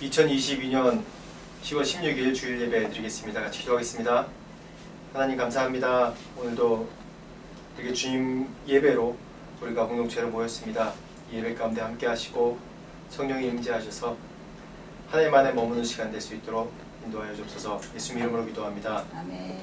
2022년 10월 16일 주일 예배 드리겠습니다. 같이 기도하겠습니다. 하나님 감사합니다. 오늘도 이렇게 주님 예배로 우리가 공동체로 모였습니다. 이 예배 가운데 함께 하시고 성령이 임재하셔서 하나님 안에 머무는 시간 될 수 있도록 인도하여 주옵소서. 예수 이름으로 기도합니다. 아멘.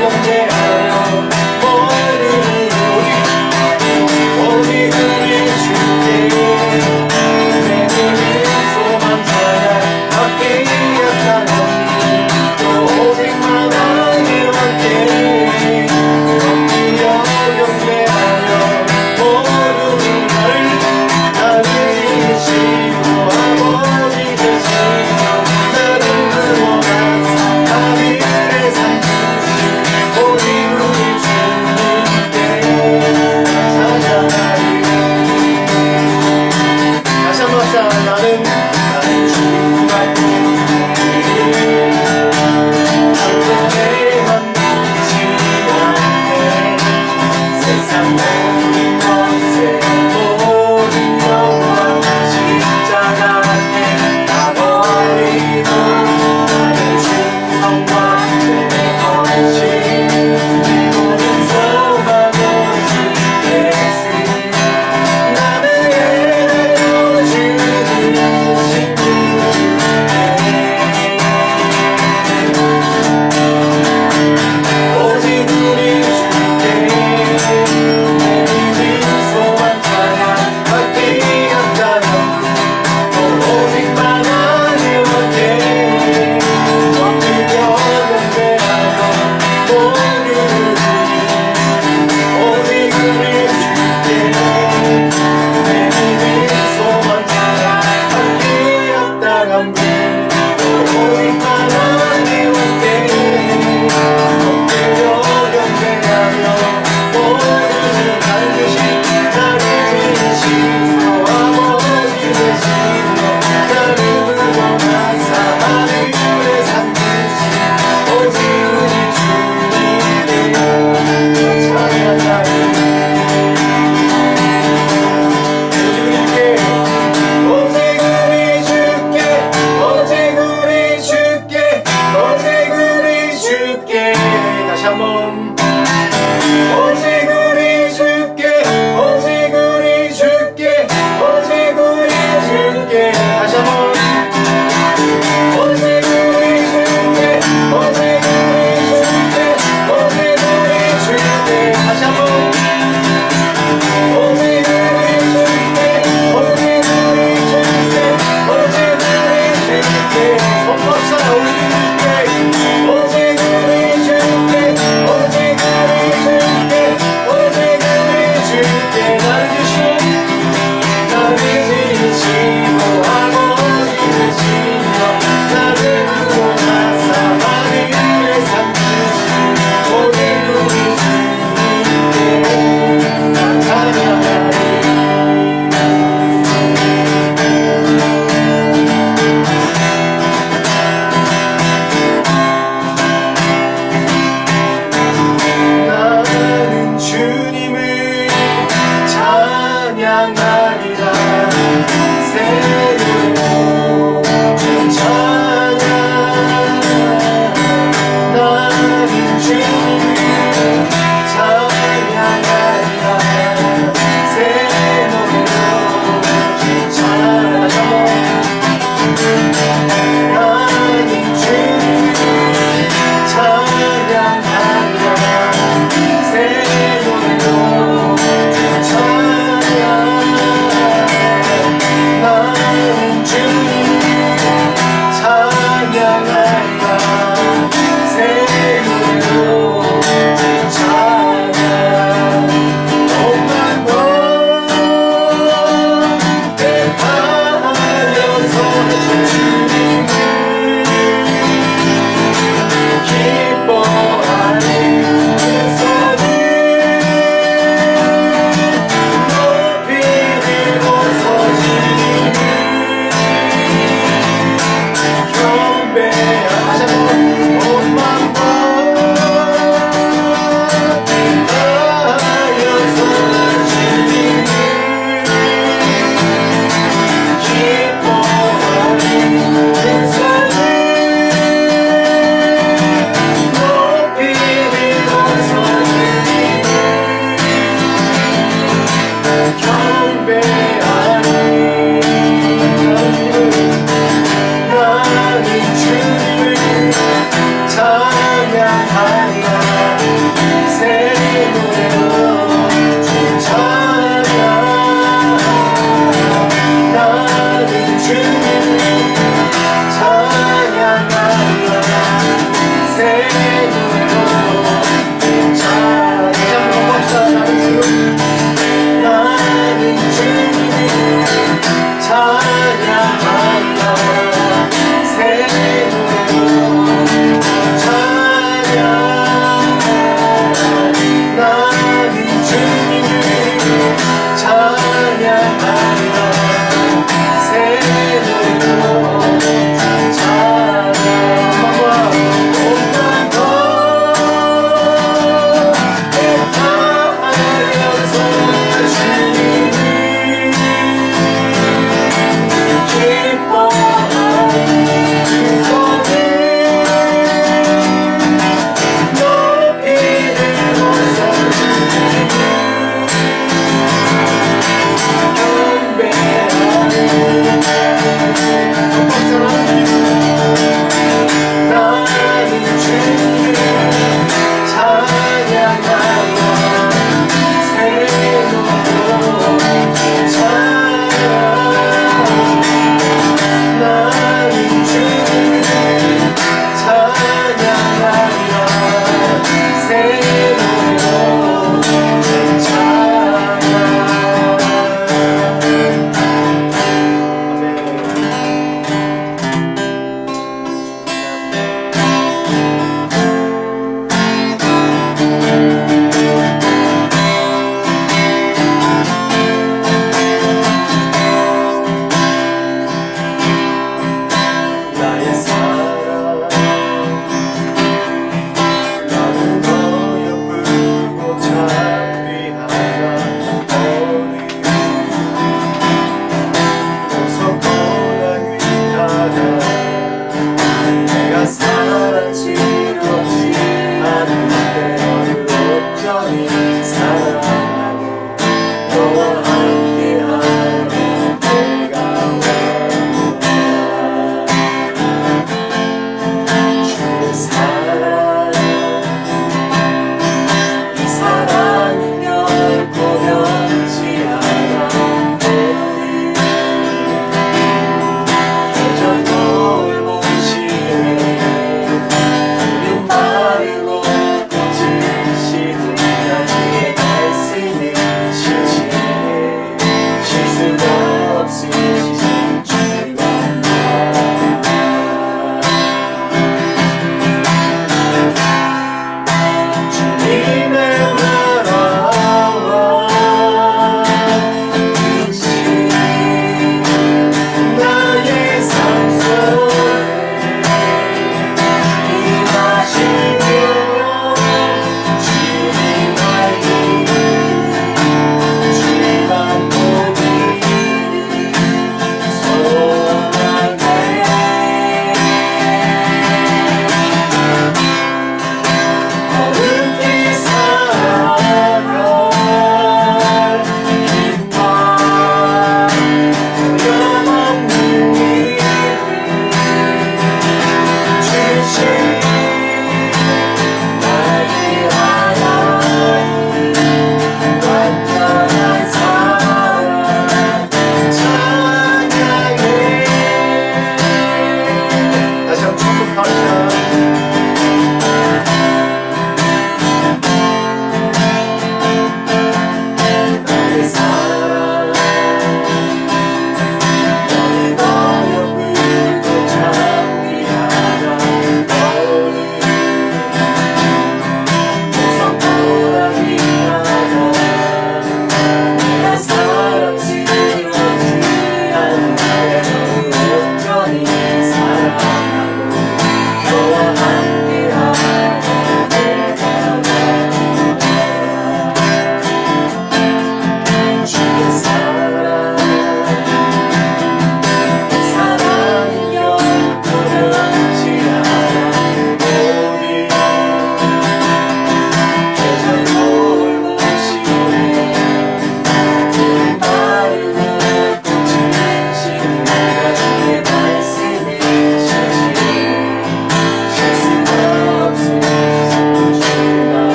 경배하며 오직 우리 주께 내 힘을 소망 찬양 받기였다니 또 오직만 하길 원해 엎드려 경배하며 모든 나를 지으시고 아버지 되시고 나를 구원하사 하늘에 삼으신 오직 우리 주님께 찬양하리. 다시 한번 합시다. 나는 주님만 한동에만 미치지 않네. 세상 모든 것에 모든 영광 십자가 앞에 다 버리고 나는 충성과 내 헌신 내 모든 소망 오직 예수 나는 해달려주는 오직 우리 주께 내 믿음 소망 찬양 받기였다면 오직만 하길 원해 엎드려 경배하며 오직 우리 주께 내 믿음 소망 찬양 받기였다면 오직만 하길 원해 엎드려 경배하며 모든 반드시 나를 지으시고 아버지 되시고 나를 구원하사 하늘에 삼으신 오직 우리 주님께 찬양하리. 오직 우리 주께 오직 우리 주께 오직 우리 주께 다시 한번 오직 우리 주께 오직 우리 주께 오직 우리 주께 다시 한번 오직 우리 주께 오직 우리 주께 오직 우리 주께 다시 한번 오직 우리 주께 오직 우리 주께 오직 우리 주께 손꼽사 우리 주께 오직 우리 주께 오직 우리 주께 오직 우리 주께 나를 지으시고 아버지 되시며 나를 구원하사 하늘에 삼으신 오직 우리 주님께 나 찬양하리. 나는 주님을 찬양하리라 새로 주 찬양 나는 주님을 찬양하리라 새로 주 찬양 나는 주님을 찬양하리라 새로 주 찬양 나는 주님을 찬양하리라 새로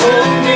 주님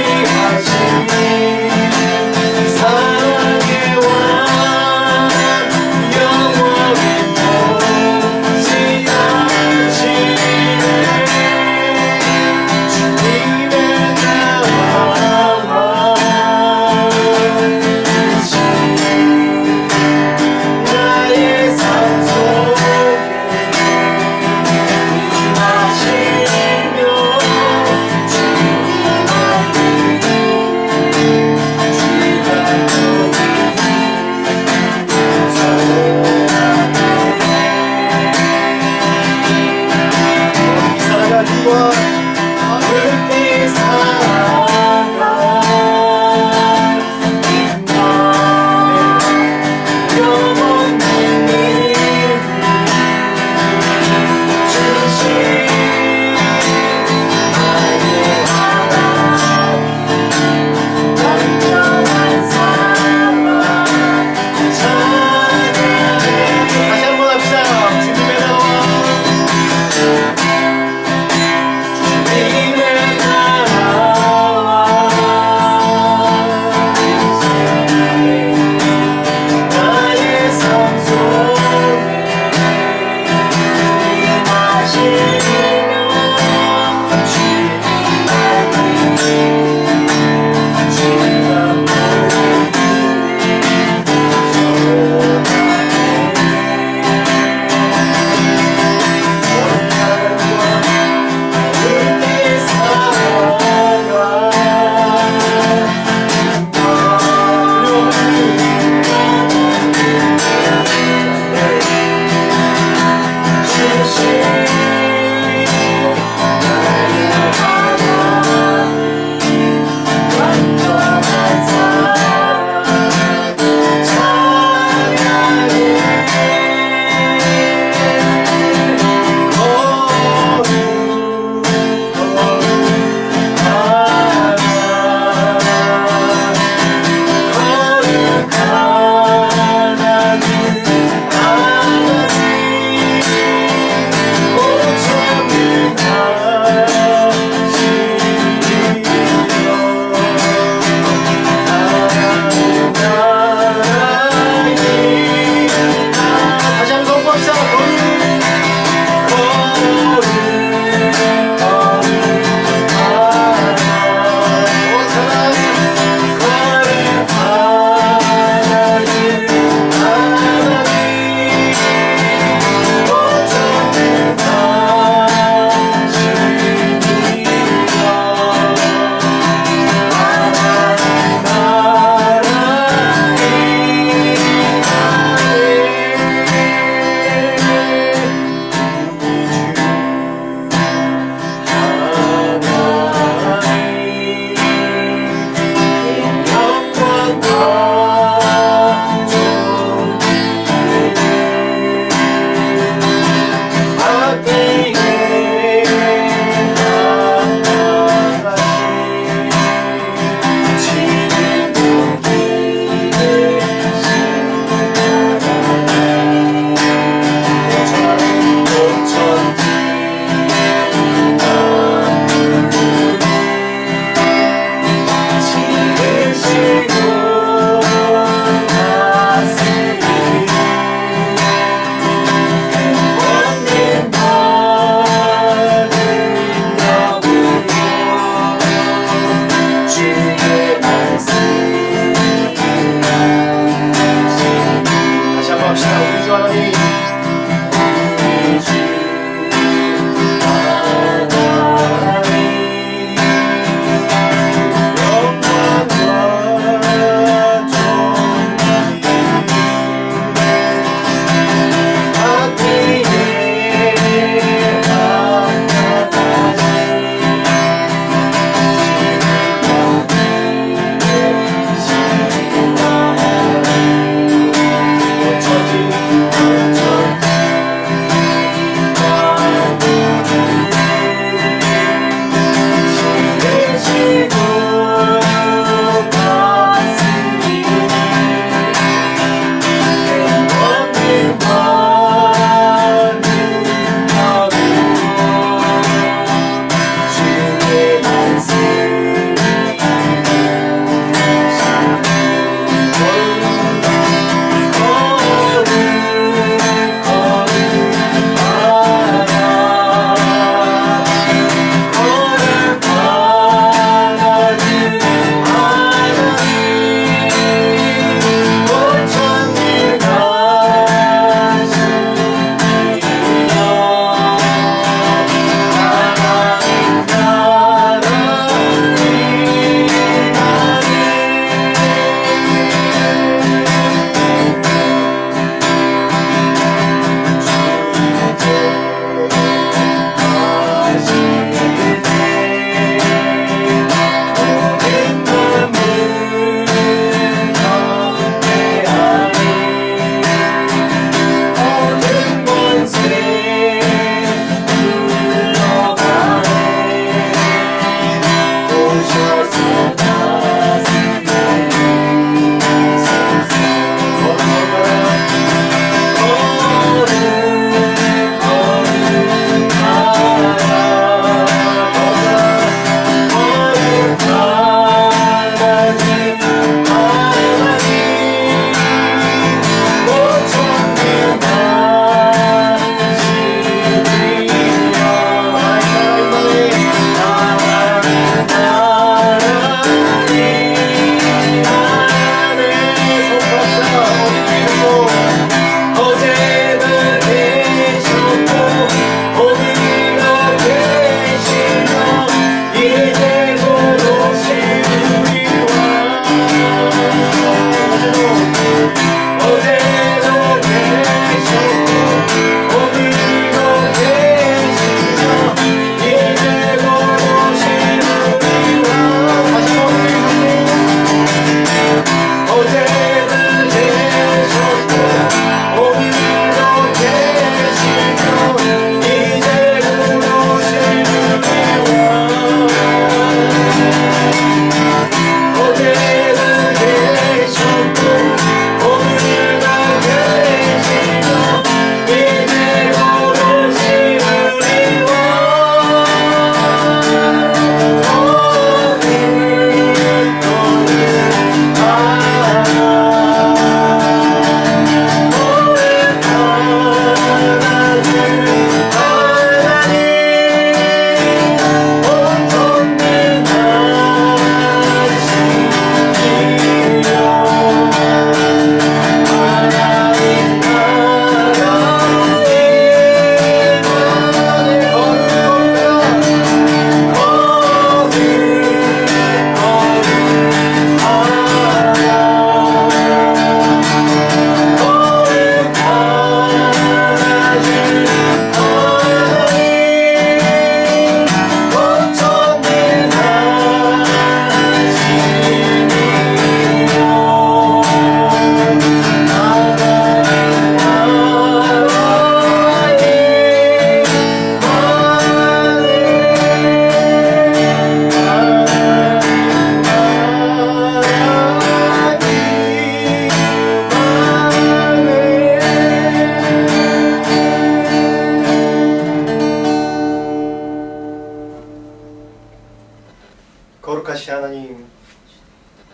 거룩하신 하나님,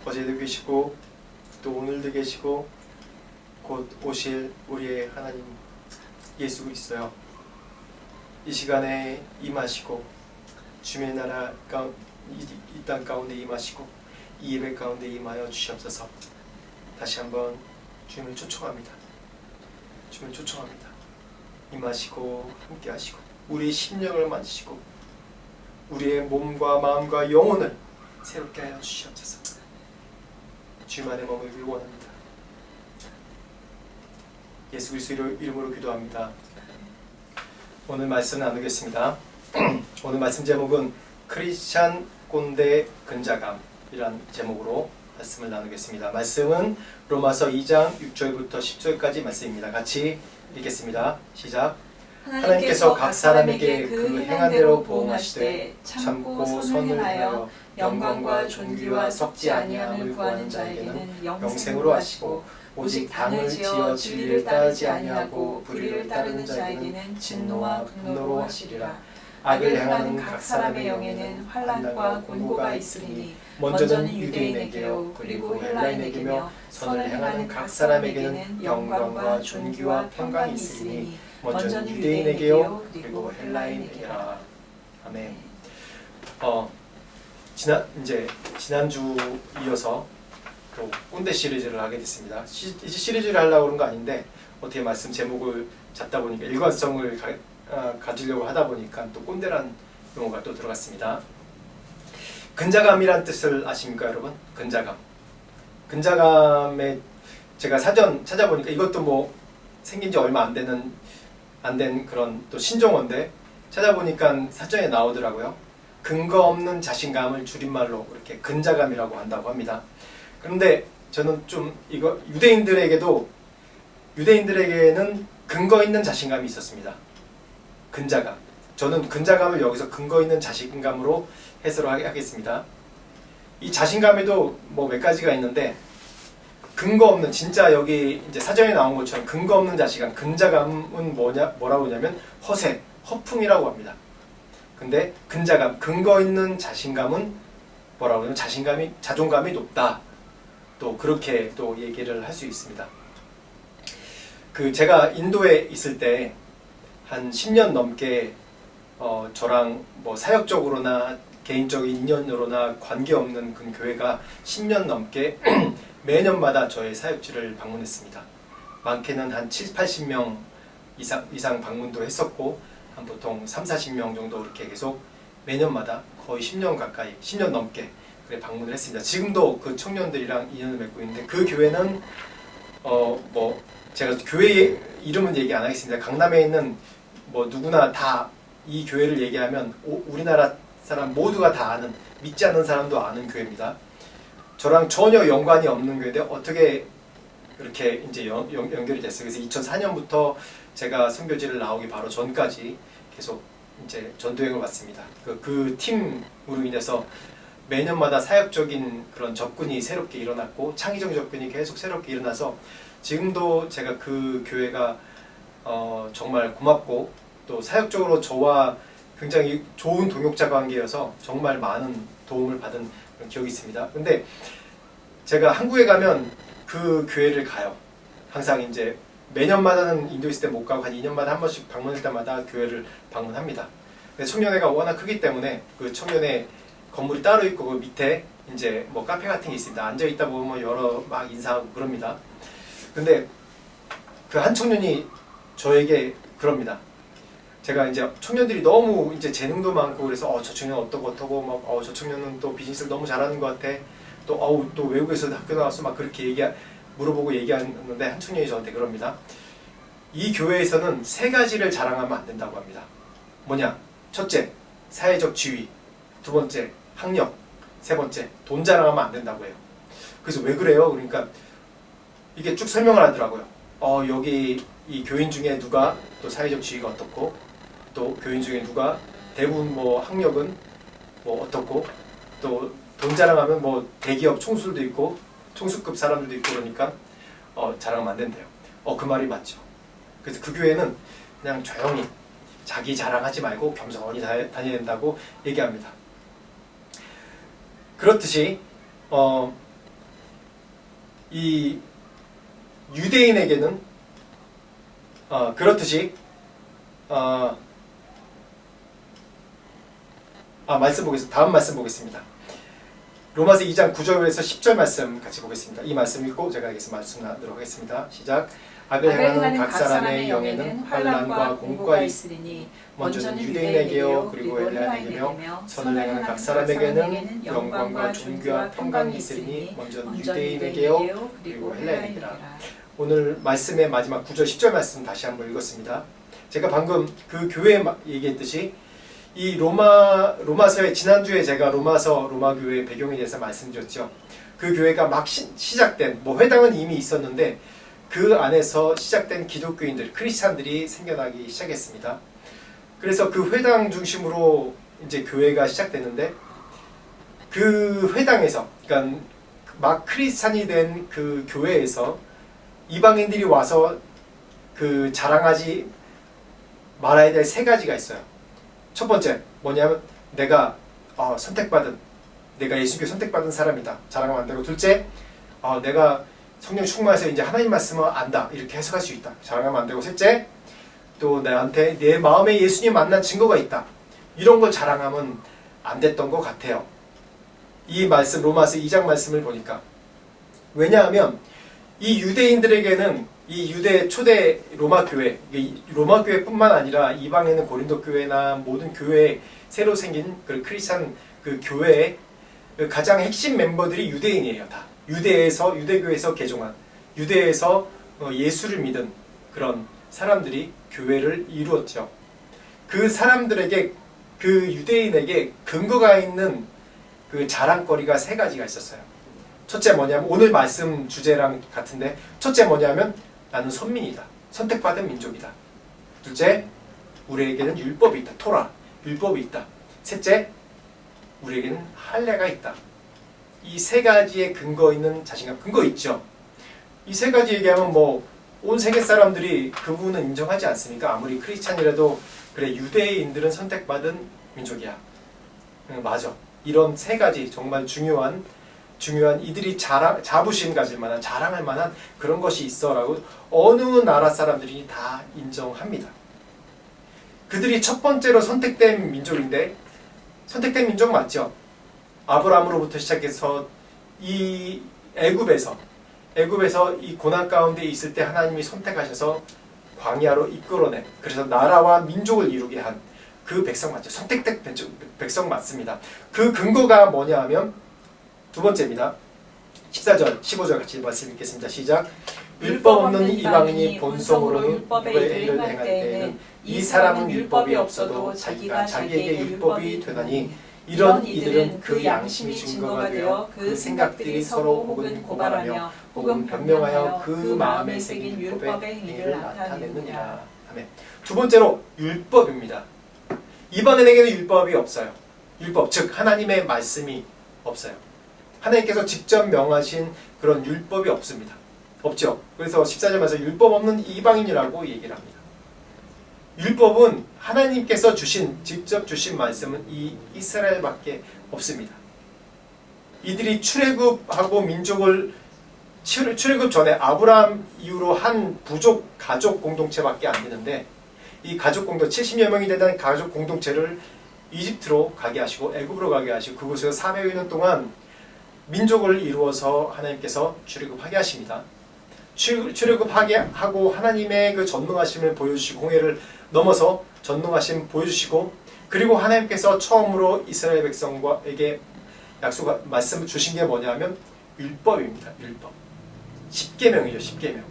어제도 계시고 또 오늘도 계시고 곧 오실 우리의 하나님 예수 그리스도요, 이 시간에 임하시고 주의 나라 이 땅 가운데 임하시고 이 예배 가운데 임하여 주시옵소서. 다시 한번 주님을 초청합니다. 주님을 초청합니다. 임하시고 함께 하시고 우리의 심령을 만지시고 우리의 몸과 마음과 영혼을 새롭게 하여 주시옵소서. 주님 안에 머물기를 원합니다. 예수 그리스도 이름으로 기도합니다. 오늘 말씀 나누겠습니다. 오늘 말씀 제목은 크리스찬 꼰대 근자감이란 제목으로 말씀을 나누겠습니다. 말씀은 로마서 2장 6절부터 10절까지 말씀입니다. 같이 읽겠습니다. 시작. 하나님께서 각 사람에게 그 행한 대로 보응하시되 참고 선을 하여 영광과 존귀와 썩지 아니함을 구하는 자에게는 영생으로 하시고 오직 당을 지어 진리를 따르지 아니하고 불의를 따르는 자에게는 진노와 분노로 하시리라. 악을 행하는 각 사람의 영에는 환난과 곤고가 있으리니 먼저는 유대인에게요 그리고 헬라인에게며 선을 행하는 각 사람에게는 영광과 존귀와 평강이 있으리니 먼저는 유대인에게요 그리고 헬라인에게라. 아멘. 지난주 이어서 또 꼰대 시리즈를 하게 됐습니다. 이제 시리즈를 하려고 그런 거 아닌데 어떻게 말씀 제목을 잡다 보니까 일관성을 가지려고 하다 보니까 또 꼰대란 용어가 또 들어갔습니다. 근자감이란 뜻을 아십니까, 여러분? 근자감. 근자감에 제가 사전 찾아보니까 이것도 뭐 생긴 지 얼마 안 된 그런 또 신종어인데 찾아보니까 사전에 나오더라고요. 근거 없는 자신감을 줄임말로 이렇게 근자감이라고 한다고 합니다. 그런데 저는 좀 이거 유대인들에게는 근거 있는 자신감이 있었습니다. 근자감. 저는 근자감을 여기서 근거 있는 자신감으로 해석을 하겠습니다. 이 자신감에도 뭐 몇 가지가 있는데 근거 없는, 진짜 여기 이제 사전에 나온 것처럼 근거 없는 자신감, 근자감은 뭐라고 하냐면 허세, 허풍이라고 합니다. 근데 근자감, 근거 있는 자신감은 뭐라고 하냐면 자존감이 높다. 또 그렇게 또 얘기를 할 수 있습니다. 제가 인도에 있을 때 한 10년 넘게 저랑 뭐 사역적으로나 개인적인 인연으로나 관계없는 그 교회가 10년 넘게 매년마다 저의 사역지를 방문했습니다. 많게는 한 70-80명 이상 방문도 했었고 한 보통 30-40명 정도 이렇게 계속 매년마다 거의 10년 가까이, 10년 넘게 그래 방문을 했습니다. 지금도 그 청년들이랑 인연을 맺고 있는데 그 교회는 뭐 제가 교회 이름은 얘기 안 하겠습니다. 강남에 있는 뭐 누구나 다 이 교회를 얘기하면 우리나라 사람 모두가 다 아는, 믿지 않는 사람도 아는 교회입니다. 저랑 전혀 연관이 없는 교회인데 어떻게 이렇게 이제 연결이 됐어요. 그래서 2004년부터 제가 선교지를 나오기 바로 전까지 계속 이제 전도행을 왔습니다. 그 팀으로 인해서 매년마다 사역적인 그런 접근이 새롭게 일어났고 창의적 접근이 계속 새롭게 일어나서 지금도 제가 그 교회가 정말 고맙고 또 사역적으로 저와 굉장히 좋은 동역자 관계여서 정말 많은 도움을 받은 그런 기억이 있습니다. 근데 제가 한국에 가면 그 교회를 가요. 항상 이제 매년마다는 인도 있을 때 못 가고 한 2년마다 한 번씩 방문할 때마다 교회를 방문합니다. 근데 청년회가 워낙 크기 때문에 그 청년회 건물이 따로 있고 그 밑에 이제 뭐 카페 같은 게 있습니다. 앉아 있다 보면 여러 막 인사하고 그럽니다. 근데 그 한 청년이 저에게 그럽니다. 제가 이제 청년들이 너무 이제 재능도 많고 그래서 저 청년 어떠고 막 저 청년은 또 비즈니스를 너무 잘하는 것 같아. 또 외국에서 학교 나와서 막 그렇게 물어보고 얘기하는데 한 청년이 저한테 그럽니다. 이 교회에서는 3가지를 자랑하면 안 된다고 합니다. 뭐냐? 첫째, 사회적 지위. 2번째, 학력. 3번째, 돈 자랑하면 안 된다고 해요. 그래서 왜 그래요? 그러니까 이게 쭉 설명을 하더라고요. 여기 이 교인 중에 누가 또 사회적 지위가 어떻고 또 교인 중에 누가 대부분 뭐 학력은 뭐 어떻고 또 돈 자랑하면 뭐 대기업 총수도 있고 총수급 사람들도 있고 그러니까 자랑하면 안 된대요. 그 말이 맞죠. 그래서 그 교회는 그냥 조용히 자기 자랑하지 말고 겸손히 다녀야 된다고 얘기합니다. 그렇듯이 이 유대인에게는 그렇듯이 말씀 보겠습니다. 다음 말씀 보겠습니다. 로마서 2장 9절에서 10절 말씀 같이 보겠습니다. 이 말씀 읽고 제가 여기서 말씀하도록 하겠습니다. 시작. 악을 행하는 각 사람의 영에는 환난과 공고가 있으리니 먼저는 유대인에게요 그리고 헬라인에게며 선을 행하는 각 사람에게는 영광과 존귀와 평강이 있으리니 먼저는 유대인에게요 그리고 헬라인에게라. 오늘 말씀의 마지막 9절 10절 말씀 다시 한번 읽었습니다. 제가 방금 그 교회 얘기했듯이 이 로마서에 지난주에 제가 로마 교회의 배경에 대해서 말씀드렸죠. 그 교회가 막 시작된 회당은 이미 있었는데 그 안에서 시작된 기독교인들, 크리스찬들이 생겨나기 시작했습니다. 그래서 그 회당 중심으로 이제 교회가 시작됐는데 그 회당에서, 그러니까 막 크리스찬이 된 그 교회에서 이방인들이 와서 그 자랑하지 말아야 될 세 가지가 있어요. 첫 번째 뭐냐면 내가 내가 예수님께 선택받은 사람이다. 자랑하면 안 되고, 둘째 내가 성령 충만해서 이제 하나님 말씀을 안다. 이렇게 해석할 수 있다. 자랑하면 안 되고, 셋째 또 나한테 내 마음에 예수님 만난 증거가 있다. 이런 걸 자랑하면 안 됐던 것 같아요. 이 말씀 로마서 2장 말씀을 보니까. 왜냐하면 이 유대인들에게는 이 유대 초대 로마 교회뿐만 아니라 이방에는 고린도 교회나 모든 교회에 새로 생긴 그 크리스찬 그 교회의 가장 핵심 멤버들이 유대인이에요. 다 유대교에서 개종한, 유대에서 예수를 믿은 그런 사람들이 교회를 이루었죠. 그 사람들에게, 그 유대인에게 근거가 있는 그 자랑거리가 세 가지가 있었어요. 첫째 뭐냐면, 오늘 말씀 주제랑 같은데, 첫째 뭐냐면 나는 선민이다. 선택받은 민족이다. 둘째, 우리에게는 율법이 있다. 토라, 율법이 있다. 셋째, 우리에게는 할례가 있다. 이 세 가지의 근거 있는 자신감, 근거 있죠. 이 세 가지 얘기하면 온 세계 사람들이 그 부분은 인정하지 않습니까? 아무리 크리스찬이라도 그래, 유대인들은 선택받은 민족이야. 맞아. 이런 세 가지 정말 중요한 이들이 자부심 가질 만한, 자랑할 만한 그런 것이 있어라고 어느 나라 사람들이 다 인정합니다. 그들이 첫 번째로 선택된 민족인데, 선택된 민족 맞죠? 아브라함으로부터 시작해서 이 애굽에서 이 고난 가운데 있을 때 하나님이 선택하셔서 광야로 이끌어낸, 그래서 나라와 민족을 이루게 한 그 백성 맞죠? 선택된 백성 맞습니다. 그 근거가 뭐냐 하면 두 번째입니다. 14절, 15절 같이 말씀 읽겠습니다. 시작. 율법 없는 이방인이 본성으로 율법의 일을 행할 때에는 이 사람은 율법이 없어도 자기가 자기에게 율법이 되나니 이런 이들은 그 양심이 증거가 되어 그 생각들이 서로 혹은 고발하며 혹은 변명하여 그 마음에 새긴 율법의 행위를 나타내느니라. 아멘. 두 번째로 율법입니다. 이방인에게는 율법이 없어요. 율법, 즉 하나님의 말씀이 없어요. 하나님께서 직접 명하신 그런 율법이 없습니다. 없죠. 그래서 14절 말에서 율법 없는 이방인이라고 얘기를 합니다. 율법은 하나님께서 직접 주신 말씀은 이 이스라엘밖에 없습니다. 이들이 출애굽하고 민족을, 출애굽 전에 아브라함 이후로 한 부족, 가족 공동체밖에 안 되는데, 이 가족 공동체, 70여 명이 되는 가족 공동체를 이집트로 가게 하시고 애굽으로 가게 하시고 그곳에서 400여 년 동안 민족을 이루어서 하나님께서 출애굽하게 하십니다. 출애굽하게 하고 하나님의 그 전능하심을 보여주시고, 홍해를 넘어서 전능하심 보여주시고, 그리고 하나님께서 처음으로 이스라엘 백성에게 말씀을 주신 게 뭐냐면 율법입니다. 율법. 10계명이죠.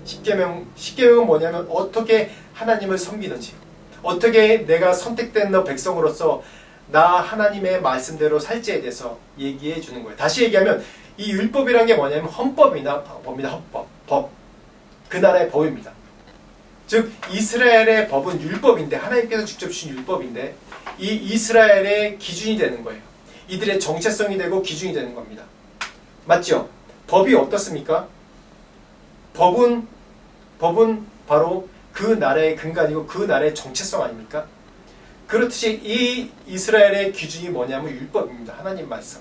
10계명은 뭐냐면 어떻게 하나님을 섬기는지, 어떻게 내가 선택된 너 백성으로서 나 하나님의 말씀대로 살지에 대해서 얘기해 주는 거예요. 다시 얘기하면 이 율법이란 게 뭐냐면 헌법입니다. 법. 그 나라의 법입니다. 즉 이스라엘의 법은 율법인데, 하나님께서 직접 주신 율법인데 이 이스라엘의 기준이 되는 거예요. 이들의 정체성이 되고 기준이 되는 겁니다. 맞죠? 법이 어떻습니까? 법은 바로 그 나라의 근간이고 그 나라의 정체성 아닙니까? 그렇듯이 이 이스라엘의 기준이 뭐냐면 율법입니다. 하나님 말씀.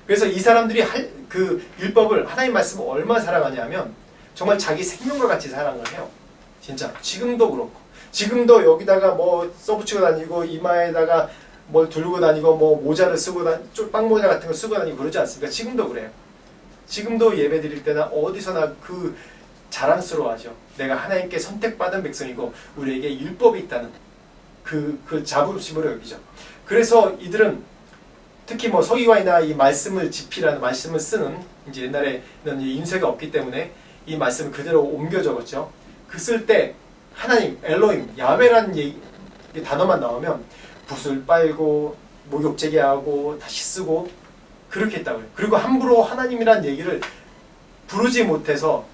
그래서 이 사람들이 그 율법을, 하나님 말씀을 얼마나 사랑하냐면 정말 자기 생명과 같이 사랑을 해요. 진짜 지금도 그렇고, 지금도 여기다가 뭐 써붙이고 다니고 이마에다가 뭘 두르고 다니고 뭐 모자를 쓰고 빵모자 같은 거 쓰고 다니고 그러지 않습니까? 지금도 그래요. 지금도 예배 드릴 때나 어디서나 그 자랑스러워하죠. 내가 하나님께 선택받은 백성이고 우리에게 율법이 있다는 그 자부심으로 여기죠. 그래서 이들은 특히 뭐 서기관이나 이 말씀을 집필하는, 말씀을 쓰는, 이제 옛날에는 인쇄가 없기 때문에 이 말씀을 그대로 옮겨 적었죠. 그 쓸 때 하나님, 엘로힘, 야훼라는 단어만 나오면 붓을 빨고 목욕제게 하고 다시 쓰고 그렇게 했다고요. 그리고 함부로 하나님이란 얘기를 부르지 못해서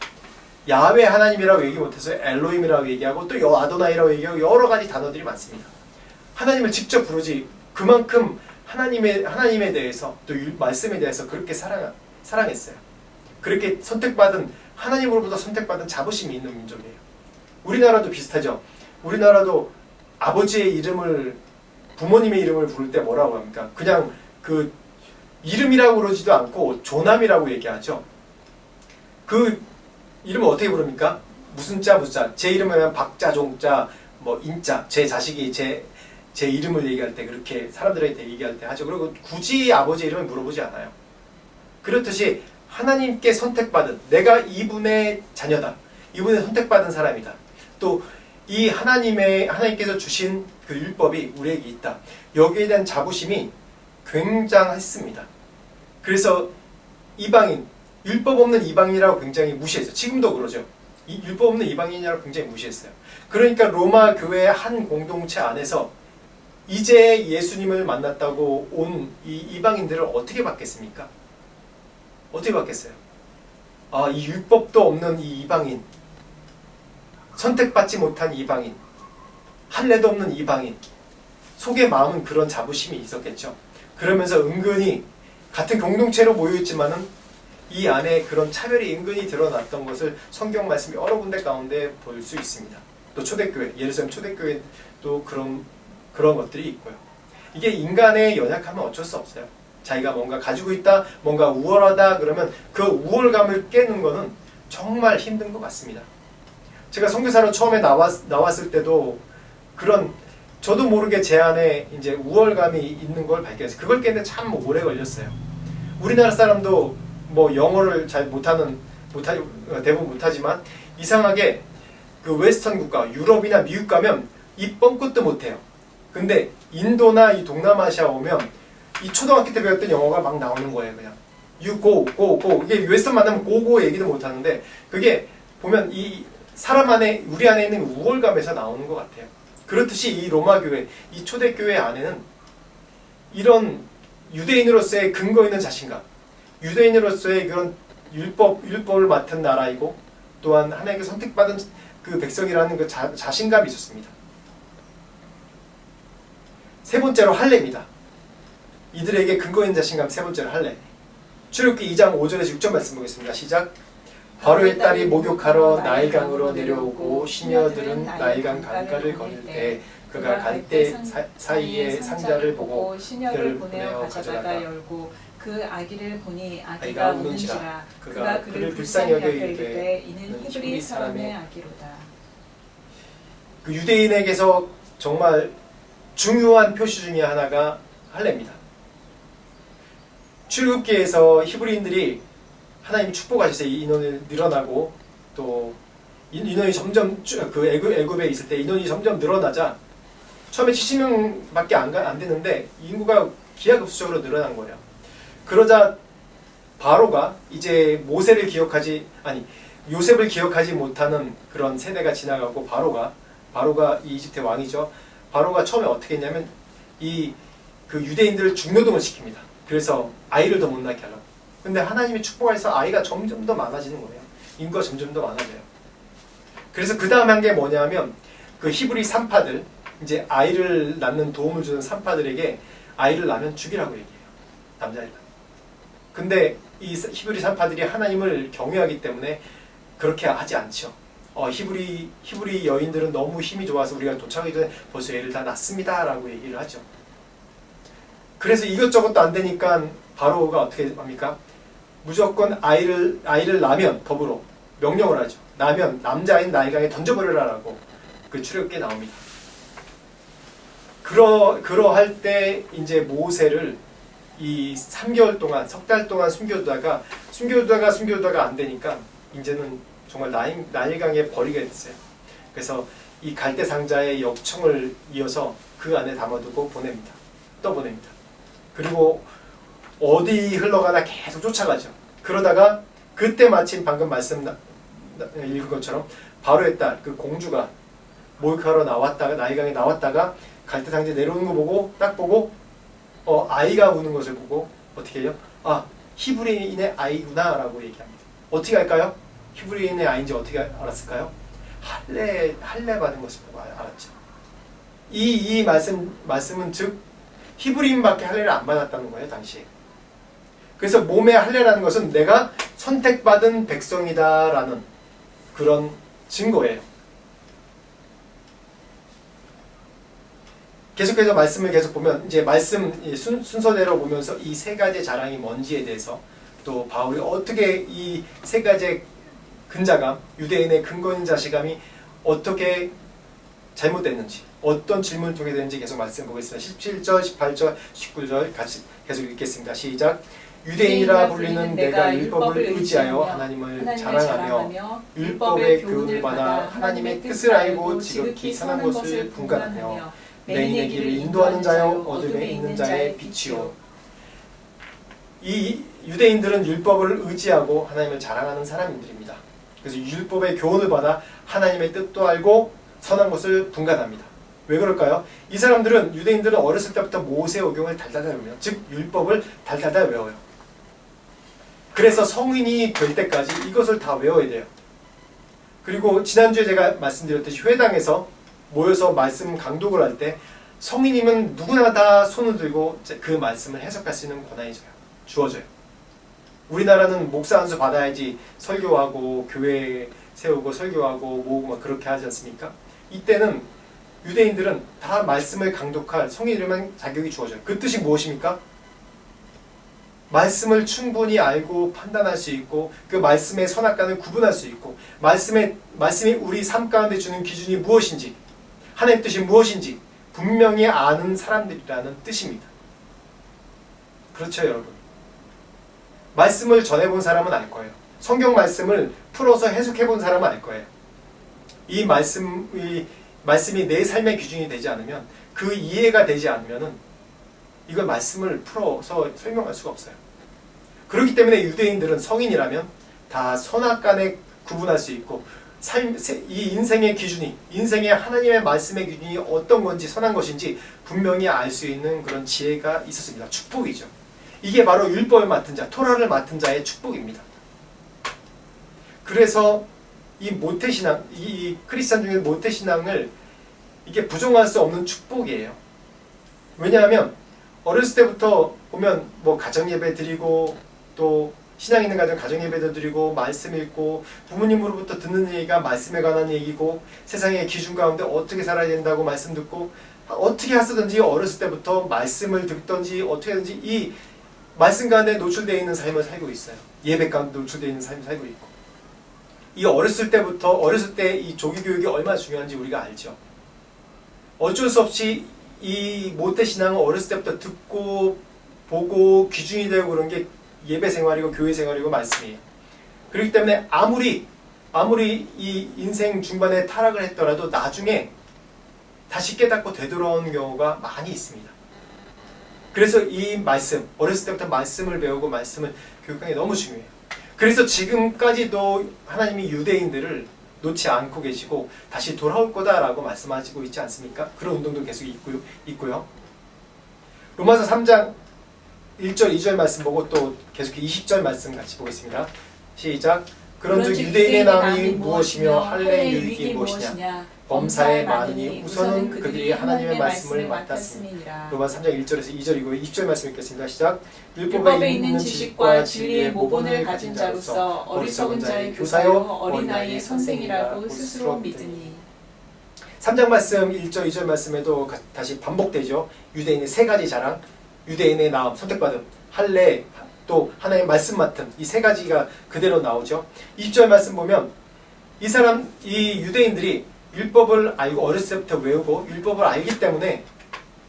야훼 하나님이라고 얘기 못해서 엘로힘이라고 얘기하고 또 아도나이라고 얘기하고 여러 가지 단어들이 많습니다. 하나님을 직접 부르지, 그만큼 하나님에 대해서 또 말씀에 대해서 그렇게 사랑했어요. 그렇게 선택받은, 하나님으로부터 선택받은 자부심이 있는 민족이에요. 우리나라도 비슷하죠. 우리나라도 아버지의 이름을, 부모님의 이름을 부를 때 뭐라고 합니까? 그냥 그 이름이라고 그러지도 않고 조남이라고 얘기하죠. 그 이름을 어떻게 부릅니까? 무슨 자 무슨 자. 제 이름은 박자 종자 뭐 인자. 제 자식이 제 이름을 얘기할 때 그렇게 사람들한테 얘기할 때 하죠. 그리고 굳이 아버지 이름을 물어보지 않아요. 그렇듯이 하나님께 선택받은, 내가 이분의 자녀다, 이분의 선택받은 사람이다, 또 이 하나님께서 주신 그 율법이 우리에게 있다, 여기에 대한 자부심이 굉장했습니다. 그래서 이방인, 율법 없는 이방인이라고 굉장히 무시했어요. 지금도 그러죠. 율법 없는 이방인이라고 굉장히 무시했어요. 그러니까 로마 교회의 한 공동체 안에서 이제 예수님을 만났다고 온 이 이방인들을 어떻게 받겠습니까? 어떻게 받겠어요? 아, 이 율법도 없는 이 이방인, 선택받지 못한 이방인, 할례도 없는 이방인, 속의 마음은 그런 자부심이 있었겠죠. 그러면서 은근히 같은 공동체로 모여있지만은 이 안에 그런 차별이 은근히 드러났던 것을 성경 말씀 여러 군데 가운데 볼 수 있습니다. 또 초대교회, 예루살렘 초대교회도 그런 것들이 있고요. 이게 인간의 연약함은 어쩔 수 없어요. 자기가 뭔가 가지고 있다, 뭔가 우월하다 그러면 그 우월감을 깨는 거는 정말 힘든 것 같습니다. 제가 선교사로 처음에 나왔을 때도 그런, 저도 모르게 제 안에 이제 우월감이 있는 걸 발견했어요. 그걸 깨는데 참 오래 걸렸어요. 우리나라 사람도 뭐 영어를 잘 대부분 못하지만 이상하게 그 웨스턴 국가, 유럽이나 미국 가면 입 뻥끗도 못해요. 근데 인도나 이 동남아시아 오면 이 초등학교 때 배웠던 영어가 막 나오는 거예요. 그냥 you go. 이게 웨스턴 만나면 go 얘기도 못하는데 그게 보면 이 사람 안에, 우리 안에 있는 우월감에서 나오는 것 같아요. 그렇듯이 이 로마 교회, 이 초대교회 안에는 이런 유대인으로서의 근거 있는 자신감, 유대인으로서의 그런 율법을 맡은 나라이고 또한 하나님께 선택받은 그 백성이라는 그 자신감이 있었습니다. 세 번째로 할례입니다. 이들에게 근거 있는 자신감, 세 번째로 할례. 출애굽기 2장 5절에서 6절 말씀 보겠습니다. 시작. 바로의 딸이 목욕하러 나일강으로 내려오고 시녀들은 나일강 강가를 거닐 때 그가 갈 때 사이에 상자를 보고 시녀를 보내어 가져다가 열고 그 아기를 보니 아기가 우는지라 그가 그를 불쌍히 여겨 이르되 이는 히브리 사람의 아기로다. 그 유대인에게서 정말 중요한 표시 중에 하나가 할례입니다. 출애굽기에서 히브리인들이 하나님이 축복하셨어요. 인원이 늘어나고 또 인원이 점점 그 애굽에 있을 때 인원이 점점 늘어나자 처음에 70명밖에 안 되는데 인구가 기하급수적으로 늘어난 거예요. 그러자 바로가 이제 요셉을 기억하지 못하는 그런 세대가 지나가고 바로가 이 이집트 왕이죠. 바로가 처음에 어떻게 했냐면 그 유대인들을 중노동을 시킵니다. 그래서 아이를 더 못 낳게 하려고. 근데 하나님이 축복하셔서 아이가 점점 더 많아지는 거예요. 인구가 점점 더 많아져요. 그래서 그 다음 한 게 뭐냐면 그 히브리 산파들, 이제 아이를 낳는 도움을 주는 산파들에게 아이를 낳으면 죽이라고 얘기해요. 남자애를. 근데 이 히브리 산파들이 하나님을 경외하기 때문에 그렇게 하지 않죠. 히브리 여인들은 너무 힘이 좋아서 우리가 도착하기 전에 벌써 애를 다 낳습니다 라고 얘기를 하죠. 그래서 이것저것도 안 되니까 바로가 어떻게 합니까? 무조건 아이를 낳으면 법으로 명령을 하죠. 낳으면 남자인 나일강에 던져버려라라고 그 출애굽기에 나옵니다. 그러할 때 이제 모세를 이 3개월 동안, 석 달 동안 숨겨두다가 안 되니까 이제는 정말 나일강에 버리게 됐어요. 그래서 이 갈대 상자의 역청을 이어서 그 안에 담아두고 보냅니다. 또 보냅니다. 그리고 어디 흘러가나 계속 쫓아가죠. 그러다가 그때 마침 방금 말씀 읽은 것처럼 바로의 딸, 그 공주가 목욕하러 나왔다가 나일강에 나왔다가 갈대 상자에 내려오는 거 보고 딱 보고 아이가 우는 것을 보고 어떻게 해요? 아, 히브리인의 아이구나라고 얘기합니다. 어떻게 할까요? 히브리인의 아이인지 어떻게 알았을까요? 할례 받은 것을 보고 알았죠. 이 말씀은 즉 히브리인밖에 할례를 안 받았다는 거예요, 당시에. 그래서 몸의 할례라는 것은 내가 선택받은 백성이다라는 그런 증거예요. 계속해서 말씀을 계속 보면 이제 말씀 순서대로 보면서 이 세 가지 자랑이 뭔지에 대해서 또 바울이 어떻게 이 세 가지의 근자감, 유대인의 근거인 자시감이 어떻게 잘못됐는지, 어떤 질문을 통해 되는지 계속 말씀 보겠습니다. 17절, 18절, 19절 같이 계속 읽겠습니다. 시작. 유대인이라 불리는 내가 율법을 의지하여 하나님을 자랑하며 율법의 교훈을 받아 하나님의 뜻을 알고 지극히 선한 것을 분간하며 맹인의 길을 인도하는 자여 어둠에 있는 자의 빛이요. 이 유대인들은 율법을 의지하고 하나님을 자랑하는 사람들입니다. 그래서 율법의 교훈을 받아 하나님의 뜻도 알고 선한 것을 분간합니다. 왜 그럴까요? 이 사람들은 유대인들은 어렸을 때부터 모세오경을 달달달 외워요. 즉 율법을 달달달 외워요. 그래서 성인이 될 때까지 이것을 다 외워야 돼요. 그리고 지난주에 제가 말씀드렸듯이 회당에서 모여서 말씀 강독을 할 때 성인이면 누구나 다 손을 들고 그 말씀을 해석할 수 있는 권한이 주어져요. 우리나라는 목사 안수 받아야지 설교하고 교회 세우고 설교하고 모으고 막 그렇게 하지 않습니까? 이때는 유대인들은 다 말씀을 강독할 성인이라면 자격이 주어져요. 그 뜻이 무엇입니까? 말씀을 충분히 알고 판단할 수 있고 그 말씀의 선악간을 구분할 수 있고 말씀이 우리 삶 가운데 주는 기준이 무엇인지 하나님의 뜻이 무엇인지 분명히 아는 사람들이라는 뜻입니다. 그렇죠, 여러분? 말씀을 전해본 사람은 알 거예요. 성경 말씀을 풀어서 해석해본 사람은 알 거예요. 이 말씀이 내 삶의 기준이 되지 않으면 그 이해가 되지 않으면은 이걸 말씀을 풀어서 설명할 수가 없어요. 그렇기 때문에 유대인들은 성인이라면 다 선악간에 구분할 수 있고 이 인생의 기준이 인생의 하나님의 말씀의 기준이 어떤 건지 선한 것인지 분명히 알 수 있는 그런 지혜가 있었습니다. 축복이죠. 이게 바로 율법을 맡은 자, 토라를 맡은 자의 축복입니다. 그래서 이 모태신앙, 이 크리스찬 중에 모태신앙을 이게 부정할 수 없는 축복이에요. 왜냐하면 어렸을 때부터 보면 뭐 가정예배 드리고 또 신앙 있는 가정예배도 드리고 말씀 읽고 부모님으로부터 듣는 얘기가 말씀에 관한 얘기고 세상의 기준 가운데 어떻게 살아야 된다고 말씀 듣고 어떻게 하시든지 어렸을 때부터 말씀을 듣든지 어떻게 하든지 이 말씀 가운데 노출되어 있는 삶을 살고 있어요. 예배 가운데 노출되어 있는 삶을 살고 있고 이 어렸을 때 이 조기 교육이 얼마나 중요한지 우리가 알죠. 어쩔 수 없이 이 모태신앙을 어렸을 때부터 듣고 보고 기준이 되고 그런 게 예배 생활이고 교회 생활이고 말씀이에요. 그렇기 때문에 아무리 이 인생 중반에 타락을 했더라도 나중에 다시 깨닫고 되돌아오는 경우가 많이 있습니다. 그래서 이 말씀, 어렸을 때부터 말씀을 배우고 말씀을 교육하는 게 너무 중요해요. 그래서 지금까지도 하나님이 유대인들을 놓지 않고 계시고 다시 돌아올 거다라고 말씀하시고 있지 않습니까? 그런 운동도 계속 있고요. 로마서 3장 1절, 2절 말씀 보고 또 계속 20절 말씀 같이 보겠습니다. 시작. 그런즉 유대인의 남이 무엇이며 할례의 유익이 무엇이냐? 범사에 많으니 우선은 그들이 하나님의 말씀을 맡았습니다. 로마 3장 1절에서 2절이고 20절 말씀 읽겠습니다. 시작. 율법에 있는 지식과 진리의 모본을 가진 자로서 어리석은 자의 교사요 어린아이의 선생이라고 스스로 믿으니. 3장 말씀 1절 2절 말씀에도 다시 반복되죠. 유대인의 세 가지 자랑, 유대인의 나음 선택받음, 할례, 또 하나님의 말씀 맡음, 이 세 가지가 그대로 나오죠. 20절 말씀 보면 이 유대인들이 율법을 알고 어렸을 때부터 외우고 율법을 알기 때문에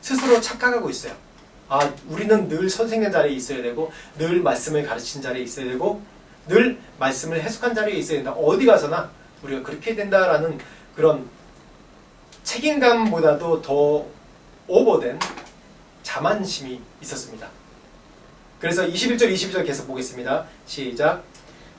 스스로 착각하고 있어요. 아, 우리는 늘 선생님 자리에 있어야 되고 늘 말씀을 가르친 자리에 있어야 되고 늘 말씀을 해석한 자리에 있어야 된다. 어디 가서나 우리가 그렇게 된다라는 그런 책임감보다도 더 오버된 자만심이 있었습니다. 그래서 21절, 22절 계속 보겠습니다. 시작.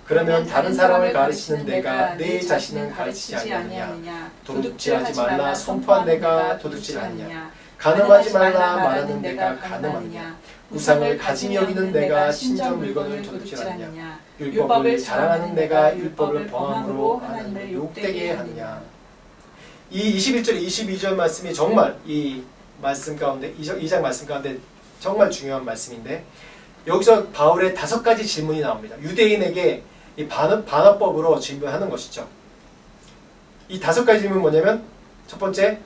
그러면 다른 사람을 가르치는 내가 내 자신은 가르치지 아니하느냐? 도둑질하지 말라 선포한 내가 도둑질하느냐? 가늠하지 말라 말하는 내가 가늠하느냐? 우상을 가짐 여기는 내가 신전 물건을 도둑질하느냐? 율법을 자랑하는 내가 율법을 범함으로 하나님을 욕되게 하느냐? 이 21절, 22절 말씀이 정말 이 말씀 가운데, 2장 말씀 가운데 정말 중요한 말씀인데 여기서 바울의 5가지 질문이 나옵니다. 유대인에게 이 반어법으로 질문하는 것이죠. 이 5가지 질문은 뭐냐면 첫 번째,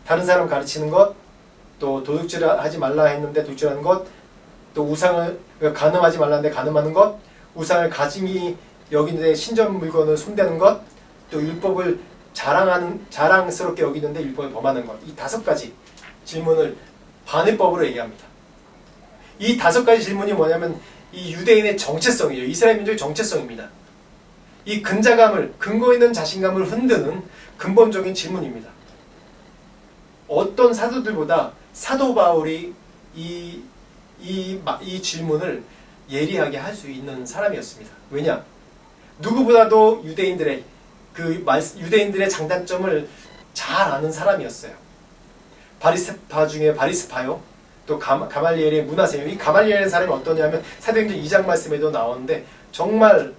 다른 사람 가르치는 것, 또 도둑질하지 말라 했는데 도둑질하는 것, 또 우상을 간음하지 말라는데 간음하는 것, 우상을 가짐이 여기는데 신전 물건을 손대는 것, 또 율법을 자랑스럽게 여기는데 율법을 범하는 것. 이 5가지 질문을 반의법으로 얘기합니다. 이 5가지 질문이 뭐냐면 이 유대인의 정체성이죠. 이스라엘 민족의 정체성입니다. 이 근자감을, 근거 있는 자신감을 흔드는 근본적인 질문입니다. 어떤 사도들보다 사도 바울이 이 질문을 예리하게 할 수 있는 사람이었습니다. 왜냐? 누구보다도 유대인들의 장단점을 잘 아는 사람이었어요. 바리새파 중에 바리새파요. 또 가말리엘의 문하세요. 이 가말리엘의 사람이 어떠냐면 사도행전 2장 말씀에도 나오는데 정말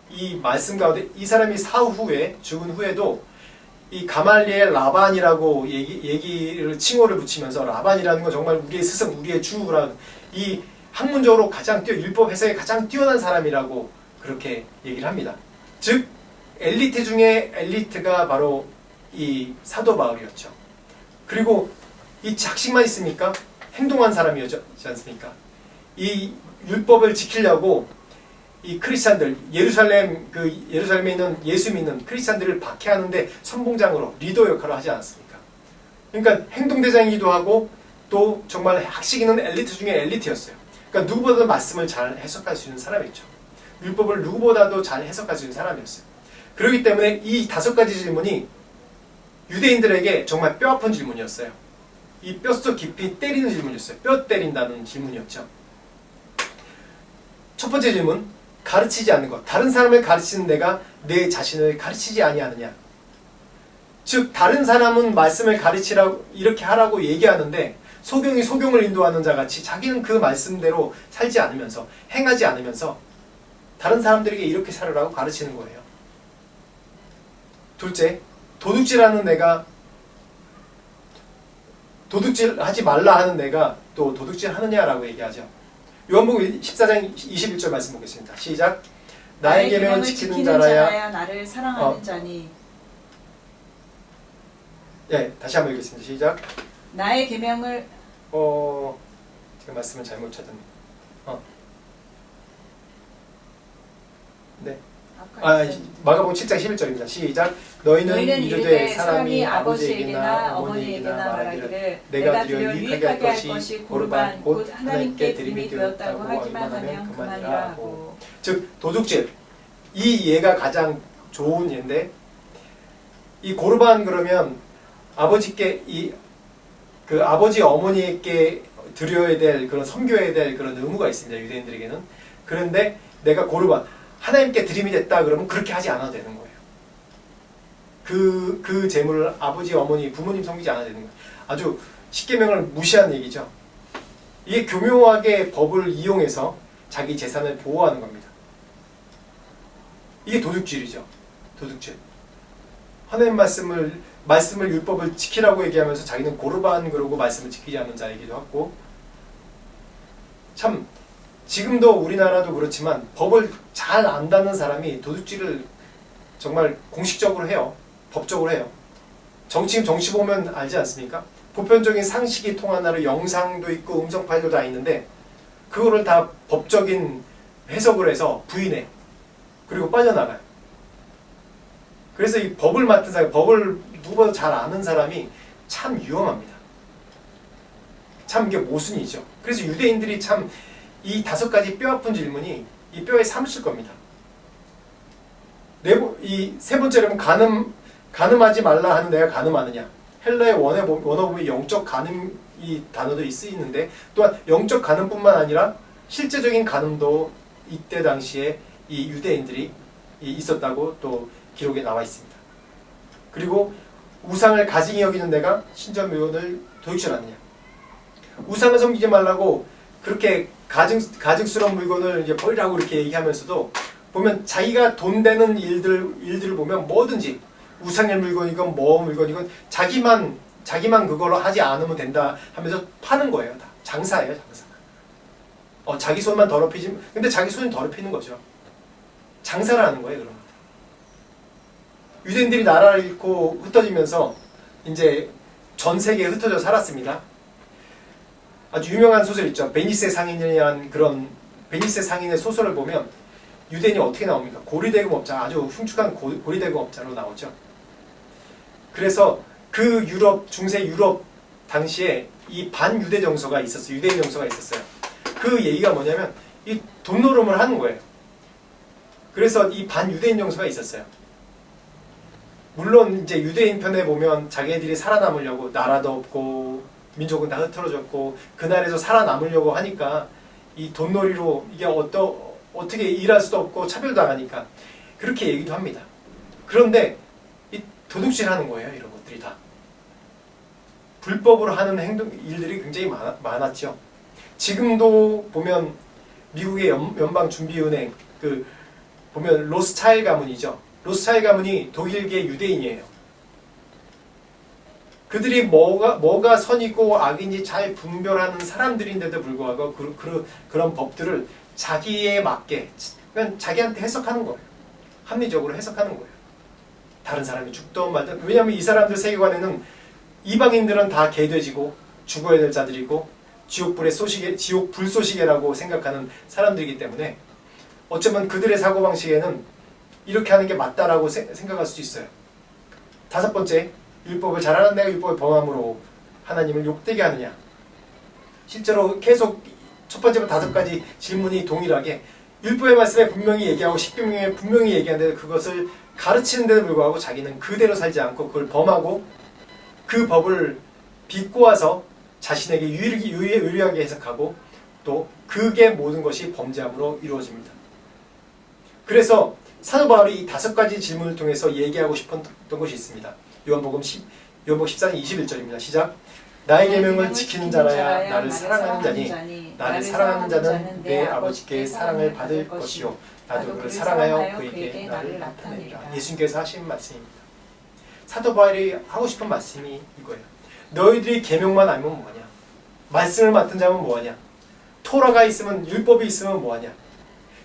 이 말씀 가운데 이 사람이 죽은 후에도 이 가말리엘 라반이라고 얘기를 칭호를 붙이면서 라반이라는 건 정말 우리의 스승, 우리의 주라는 이 학문적으로 율법 해석에 가장 뛰어난 사람이라고 그렇게 얘기를 합니다. 즉 엘리트 중에 엘리트가 바로 이 사도 바울이었죠. 그리고 이 작식만 있습니까? 행동한 사람이었지 않습니까? 이 율법을 지키려고 이 크리스찬들, 예루살렘에 있는 예수 믿는 크리스찬들을 박해하는데 선봉장으로 리더 역할을 하지 않았습니까? 그러니까 행동대장이기도 하고 또 정말 학식 있는 엘리트 중에 엘리트였어요. 그러니까 누구보다도 말씀을 잘 해석할 수 있는 사람이었죠. 율법을 누구보다도 잘 해석할 수 있는 사람이었어요. 그렇기 때문에 이 5가지 질문이 유대인들에게 정말 뼈아픈 질문이었어요. 이 뼛속 깊이 때리는 질문이었어요. 뼈 때린다는 질문이었죠. 첫 번째 질문, 가르치지 않는 것. 다른 사람을 가르치는 내가 내 자신을 가르치지 아니하느냐. 즉 다른 사람은 말씀을 가르치라고 이렇게 하라고 얘기하는데 소경이 소경을 인도하는 자같이 자기는 그 말씀대로 살지 않으면서 행하지 않으면서 다른 사람들에게 이렇게 살으라고 가르치는 거예요. 둘째, 도둑질하는 내가 도둑질하지 말라 하는 내가 또 도둑질하느냐라고 얘기하죠. 요한복음 14장 21절 말씀 보겠습니다. 시작. 나의 계명을 지키는 자라야 나를 사랑하는 자니. 예, 다시 한번 읽겠습니다. 시작. 나의 계명을 제가 말씀을 잘못 찾았네. 네. 마가복음 7장 11절입니다. 시작. 너희는 이르되 사람이 아버지에게나 어머니에게나 말하기를 내가 드려 유익하게 할 것이 고르반 곧 하나님께 드림이 되었다고 하기만 하면 그만이라 하고. 즉 도둑질, 이 예가 가장 좋은 예인데 이 고르반 그러면 아버지께 아버지 어머니에게 드려야 될 그런 섬겨야 될 그런 의무가 있습니다. 유대인들에게는. 그런데 내가 고르반 하나님께 드림이 됐다 그러면 그렇게 하지 않아도 되는 거예요. 그 재물을 아버지, 어머니, 부모님 섬기지 않아도 되는 거예요. 아주 십계명을 무시한 얘기죠. 이게 교묘하게 법을 이용해서 자기 재산을 보호하는 겁니다. 이게 도둑질이죠. 도둑질. 하나님 말씀을 율법을 지키라고 얘기하면서 자기는 고르반 그러고 말씀을 지키지 않는 자이기도 하고 참 지금도 우리나라도 그렇지만 법을 잘 안다는 사람이 도둑질을 정말 공식적으로 해요. 법적으로 해요. 정치 보면 알지 않습니까? 보편적인 상식이 통하는 영상도 있고 음성 파일도 다 있는데 그거를 다 법적인 해석을 해서 부인해. 그리고 빠져나가요. 그래서 이 법을 맡은 사람, 법을 누구보다 잘 아는 사람이 참 위험합니다. 참 이게 모순이죠. 그래서 유대인들이 참 이 5가지 뼈 아픈 질문이 이 뼈에 사무칠 겁니다. 이 세 번째로는 가늠하지 말라 하는 내가 가늠하느냐. 헬라의 원어 보면 영적 가늠 이 단어들이 쓰이는데 또한 영적 가늠뿐만 아니라 실제적인 가늠도 이때 당시에 이 유대인들이 있었다고 또 기록에 나와 있습니다. 그리고 우상을 가증히 여기는 내가 신전 물건을 도둑질하느냐. 우상을 섬기지 말라고 그렇게 가증스러운 물건을 이제 버리라고 이렇게 얘기하면서도 보면 자기가 돈 되는 일들을 보면 뭐든지 우상의 물건이건 뭐 물건이건 자기만 그걸로 하지 않으면 된다 하면서 파는 거예요. 다 장사예요, 장사. 자기 손만 더럽히지. 근데 자기 손이 더럽히는 거죠. 장사를 하는 거예요, 그런 거. 유대인들이 나라를 잃고 흩어지면서 이제 전 세계에 흩어져 살았습니다. 아주 유명한 소설 있죠. 베니스의 상인이라는 그런 베니스의 상인의 소설을 보면 유대인이 어떻게 나옵니까? 고리대금업자, 아주 흉측한 고리대금업자로 나오죠. 그래서 그 중세 유럽 당시에 이 반유대 정서가 있었어요. 유대인 정서가 있었어요. 그 얘기가 뭐냐면 이 돈노름을 하는 거예요. 그래서 이 반유대인 정서가 있었어요. 물론 이제 유대인 편에 보면 자기네들이 살아남으려고 나라도 없고 민족은 다 흐트러졌고 그날에서 살아남으려고 하니까 이 돈놀이로 이게 어떻게 일할 수도 없고 차별당하니까 그렇게 얘기도 합니다. 그런데 이 도둑질하는 거예요. 이런 것들이 다. 불법으로 하는 일들이 굉장히 많았죠. 지금도 보면 미국의 연방준비은행 보면 로스차일 가문이죠. 로스차일 가문이 독일계 유대인이에요. 그들이 뭐가 선이고 악인지 잘 분별하는 사람들인데도 불구하고 그런 법들을 자기에 맞게 그냥 자기한테 해석하는 거예요. 합리적으로 해석하는 거예요. 다른 사람이 죽든 말든. 왜냐하면 이 사람들 세계관에는 이방인들은 다 개돼지고 죽어야 될 자들이고 지옥 불쏘시개라고 생각하는 사람들이기 때문에 어쩌면 그들의 사고방식에는 이렇게 하는 게 맞다라고 생각할 수도 있어요. 5번째, 율법을 잘하는 내가 율법을 범함으로 하나님을 욕되게 하느냐. 실제로 계속 첫 번째부터 5가지 질문이 동일하게 율법의 말씀에 분명히 얘기하고 십계명에 분명히 얘기하는데 그것을 가르치는 데도 불구하고 자기는 그대로 살지 않고 그걸 범하고 그 법을 비꼬아서 자신에게 유리하게 해석하고 또 그게 모든 것이 범죄함으로 이루어집니다. 그래서 사도 바울이 이 5가지 질문을 통해서 얘기하고 싶었던 것이 있습니다. 요한복음 14장 21절입니다. 시작. 나의 계명을 지키는 자라야 나를 사랑하는 자니 나를 사랑하는 자는 내 아버지께 사랑을 받을 것이요 나도 그를 사랑하여 그에게 나를 나타내리라. 예수님께서 하신 말씀입니다. 사도 바울이 하고 싶은 말씀이 이거예요. 너희들이 계명만 알면 뭐하냐? 말씀을 맡은 자면 뭐하냐? 토라가 있으면 율법이 있으면 뭐하냐?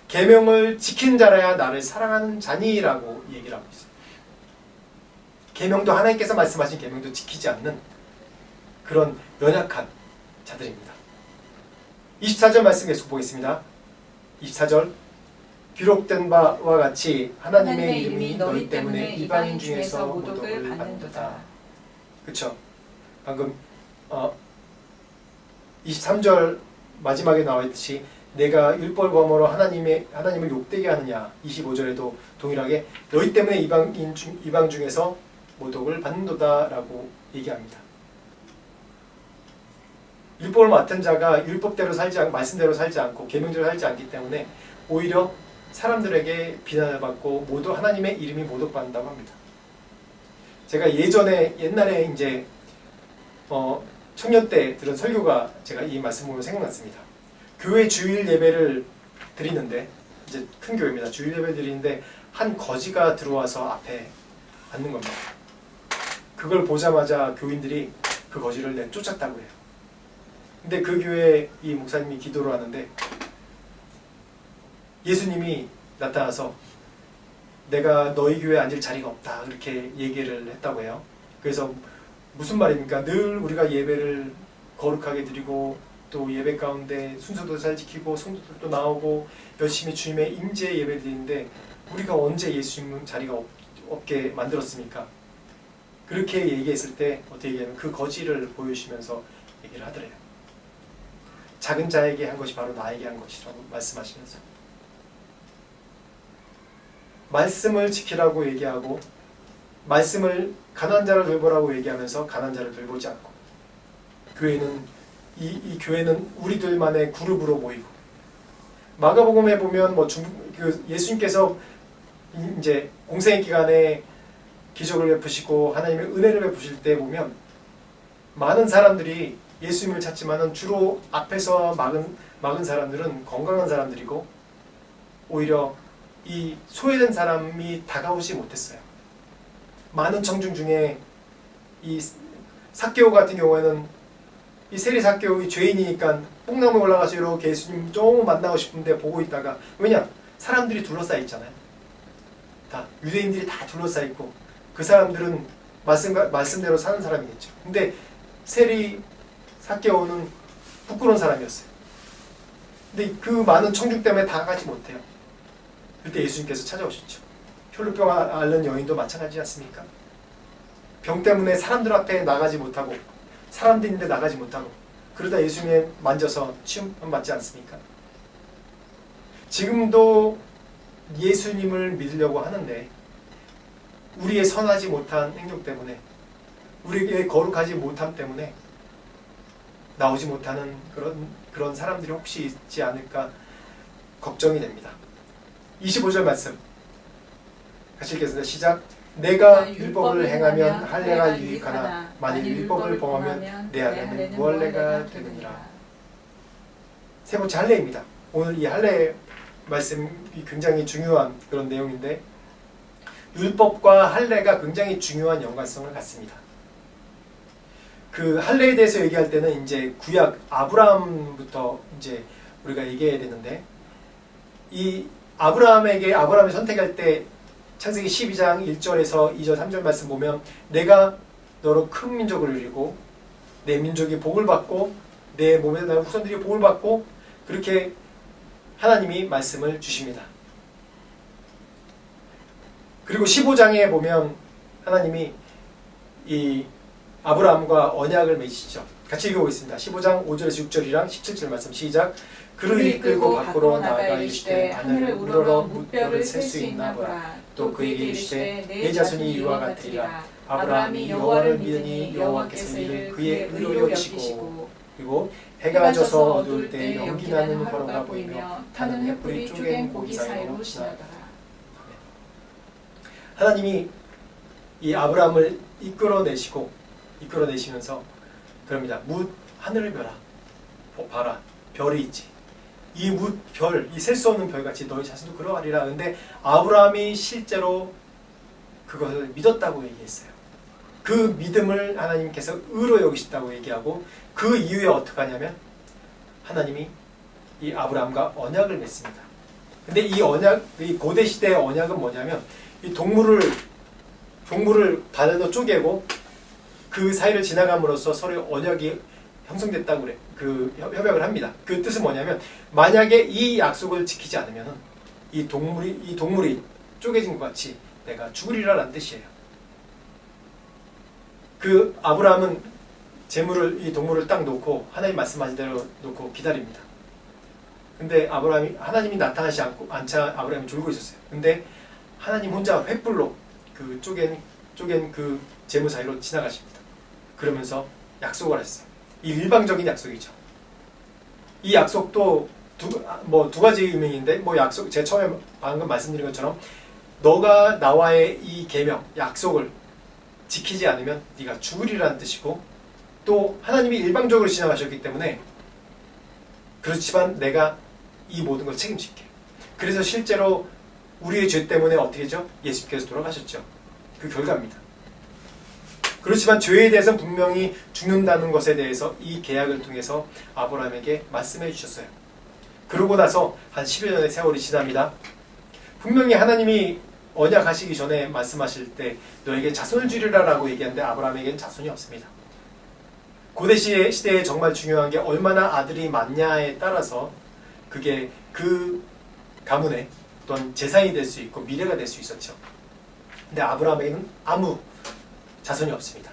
계명을 지킨 자라야 나를 사랑하는 자니라고 얘기를 하고 있어요. 계명도 하나님께서 말씀하신 계명도 지키지 않는 그런 연약한 자들입니다. 24절 말씀 계속 보겠습니다. 24절 기록된 바와 같이 하나님의 이름이 너희 때문에 이방인 중에서 모독을 받는도다. 그렇죠? 방금 23절 마지막에 나와 있듯이 내가 율법을 범으로 하나님을 욕되게 하느냐. 25절에도 동일하게 너희 때문에 이방 중에서 모독을 받는도다라고 얘기합니다. 율법을 맡은 자가 율법대로 말씀대로 살지 않고 계명대로 살지 않기 때문에 오히려 사람들에게 비난을 받고 하나님의 이름이 모독받는다고 합니다. 제가 옛날에 이제 청년 때 들은 설교가 제가 이 말씀 보면 생각났습니다. 교회 주일 예배를 드리는데 이제 큰 교회입니다. 주일 예배 드리는데 한 거지가 들어와서 앞에 앉는 겁니다. 그걸 보자마자 교인들이 그 거지를 내쫓았다고 해요. 근데 그 교회에 이 목사님이 기도를 하는데 예수님이 나타나서 내가 너희 교회에 앉을 자리가 없다 그렇게 얘기를 했다고 해요. 그래서 무슨 말입니까? 늘 우리가 예배를 거룩하게 드리고 또 예배 가운데 순서도 잘 지키고 성도들도 나오고 열심히 주님의 임재에 예배드리는데 우리가 언제 예수님 자리가 없게 만들었습니까? 그렇게 얘기했을 때 어떻게 얘기하면 그 거지를 보여주시면서 얘기를 하더래요. 작은 자에게 한 것이 바로 나에게 한 것이라고 말씀하시면서 말씀을 지키라고 얘기하고 말씀을 가난한 자를 돌보라고 얘기하면서 가난한 자를 돌보지 않고 교회는 이 교회는 우리들만의 그룹으로 모이고 마가복음에 보면 그 예수님께서 이제 공생의 기간에 기적을 베푸시고 하나님의 은혜를 베푸실 때 보면 많은 사람들이 예수님을 찾지만은 주로 앞에서 막은 사람들은 건강한 사람들이고 오히려 이 소외된 사람이 다가오지 못했어요. 많은 청중 중에 이 삭개오 같은 경우에는 이 세리 삭개오이 죄인이니까 뽕나무에 올라가서 이렇게 예수님 좀 만나고 싶은데 보고 있다가 왜냐? 사람들이 둘러싸여 있잖아요. 다 유대인들이 다 둘러싸여 있고 그 사람들은 말씀대로 사는 사람이겠죠. 근데 세리 삭개오는 부끄러운 사람이었어요. 근데 그 많은 청중 때문에 다가가지 못해요. 그때 예수님께서 찾아오셨죠. 혈루병 앓는 여인도 마찬가지지 않습니까? 병 때문에 사람들 앞에 나가지 못하고 사람들인데 나가지 못하고 그러다 예수님의 만져서 치유 받지 않습니까? 지금도 예수님을 믿으려고 하는데 우리의 선하지 못한 행동 때문에 우리의 거룩하지 못함 때문에 나오지 못하는 그런 사람들이 혹시 있지 않을까 걱정이 됩니다. 25절 말씀 같이 읽겠습니다. 시작. 내가 율법을 행하면 할례가 유익하나 만일 율법을 범하면 내 할례는 무할례가 되느니라. 세 번째 할례입니다. 오늘 이 할례 말씀이 굉장히 중요한 그런 내용인데 율법과 할례가 굉장히 중요한 연관성을 갖습니다. 그 할례에 대해서 얘기할 때는 이제 구약 아브라함부터 이제 우리가 얘기해야 되는데 이 아브라함이 선택할 때 창세기 12장 1절에서 2절 3절 말씀 보면 내가 너로 큰 민족을 이루고 내 민족이 복을 받고 내 몸에 날 후손들이 복을 받고 그렇게 하나님이 말씀을 주십니다. 그리고 15장에 보면 하나님이 이 아브라함과 언약을 맺으시죠. 같이 읽어보겠습니다. 15장 5절에서 6절이랑 17절 말씀 시작. 그를 이끌고 밖으로 나아가 이르시되 하늘을 우러러 무뼈를 셀 수 있나 보라. 또 그에게 이르시되 내 자손이 이와 같으리라. 아브라함이 여호와를 믿으니 여호와께서 이를 그의 의로 여기시고 그리고 해가 져서 어두울 때 연기 나는 화로가 보이며 타는 횃불이 쪼갠 고기 사이로 지나가라. 하나님이 이 아브라함을 이끌어내시면서 그럽니다. 하늘을 봐라. 별이 있지. 이 별, 이 셀 수 없는 별같이 너희 자손도 그러하리라. 근데 아브라함이 실제로 그것을 믿었다고 얘기했어요. 그 믿음을 하나님께서 의로 여기셨다고 얘기하고 그 이후에 어떻게 하냐면 하나님이 이 아브라함과 언약을 맺습니다. 근데 이 언약, 이 고대 시대의 언약은 뭐냐면 이 동물을 바다로 쪼개고 그 사이를 지나감으로써 서로 언약이 형성됐다고 그래. 그 협약을 합니다. 그 뜻은 뭐냐면 만약에 이 약속을 지키지 않으면 이 동물이 쪼개진 것 같이 내가 죽으리라는 뜻이에요. 그 아브라함은 이 동물을 딱 놓고 하나님 말씀하신 대로 놓고 기다립니다. 근데 하나님이 나타나지 않자 아브라함이 졸고 있었어요. 근데 하나님 혼자 횃불로 그 쪼갠 그 재무 사이로 지나가십니다. 그러면서 약속을 하셨어요. 이 일방적인 약속이죠. 이 약속도 두 가지 의미인데 제가 처음에 방금 말씀드린 것처럼 너가 나와의 이 계명, 약속을 지키지 않으면 네가 죽으리라는 뜻이고 또 하나님이 일방적으로 지나가셨기 때문에 그렇지만 내가 이 모든 걸 책임질게. 그래서 실제로 우리의 죄 때문에 어떻게 했죠? 예수께서 돌아가셨죠. 그 결과입니다. 그렇지만 죄에 대해서 분명히 죽는다는 것에 대해서 이 계약을 통해서 아브라함에게 말씀해 주셨어요. 그러고 나서 한 10여 년의 세월이 지납니다. 분명히 하나님이 언약하시기 전에 말씀하실 때 너에게 자손을 주리라 라고 얘기하는데 아브라함에게는 자손이 없습니다. 고대 시대에 정말 중요한 게 얼마나 아들이 많냐에 따라서 그게 그 가문의 또한 재산이 될 수 있고 미래가 될 수 있었죠. 근데 아브라함에게는 아무 자손이 없습니다.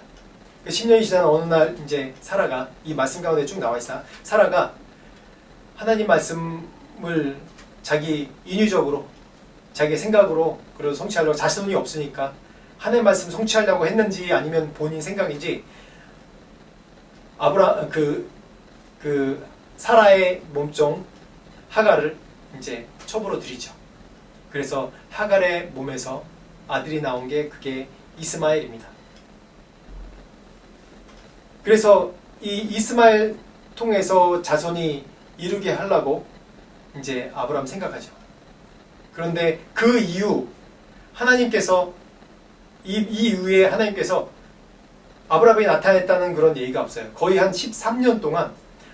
10년이 지난 어느 날 이제 사라가 이 말씀 가운데 쭉 나와 있어. 사라가 하나님 말씀을 자기 인위적으로 자기 생각으로 그리고 성취하려고 자손이 없으니까 하나님 말씀 성취하려고 했는지 아니면 본인 생각인지 그 사라의 몸종 하갈을 이제 첩으로 들이죠. 그래서 하갈의 몸에서 아들이 나온 게 그게 이스마엘입니다. 그래서 이 이스마엘 통해서 자손이 이루게 하려고 이제 아브라함 생각하죠. 그런데 그 이후 하나님께서 이 이후에 하나님께서 아브라함이 나타났다는 그런 얘기가 없어요. 거의 한 13년 동안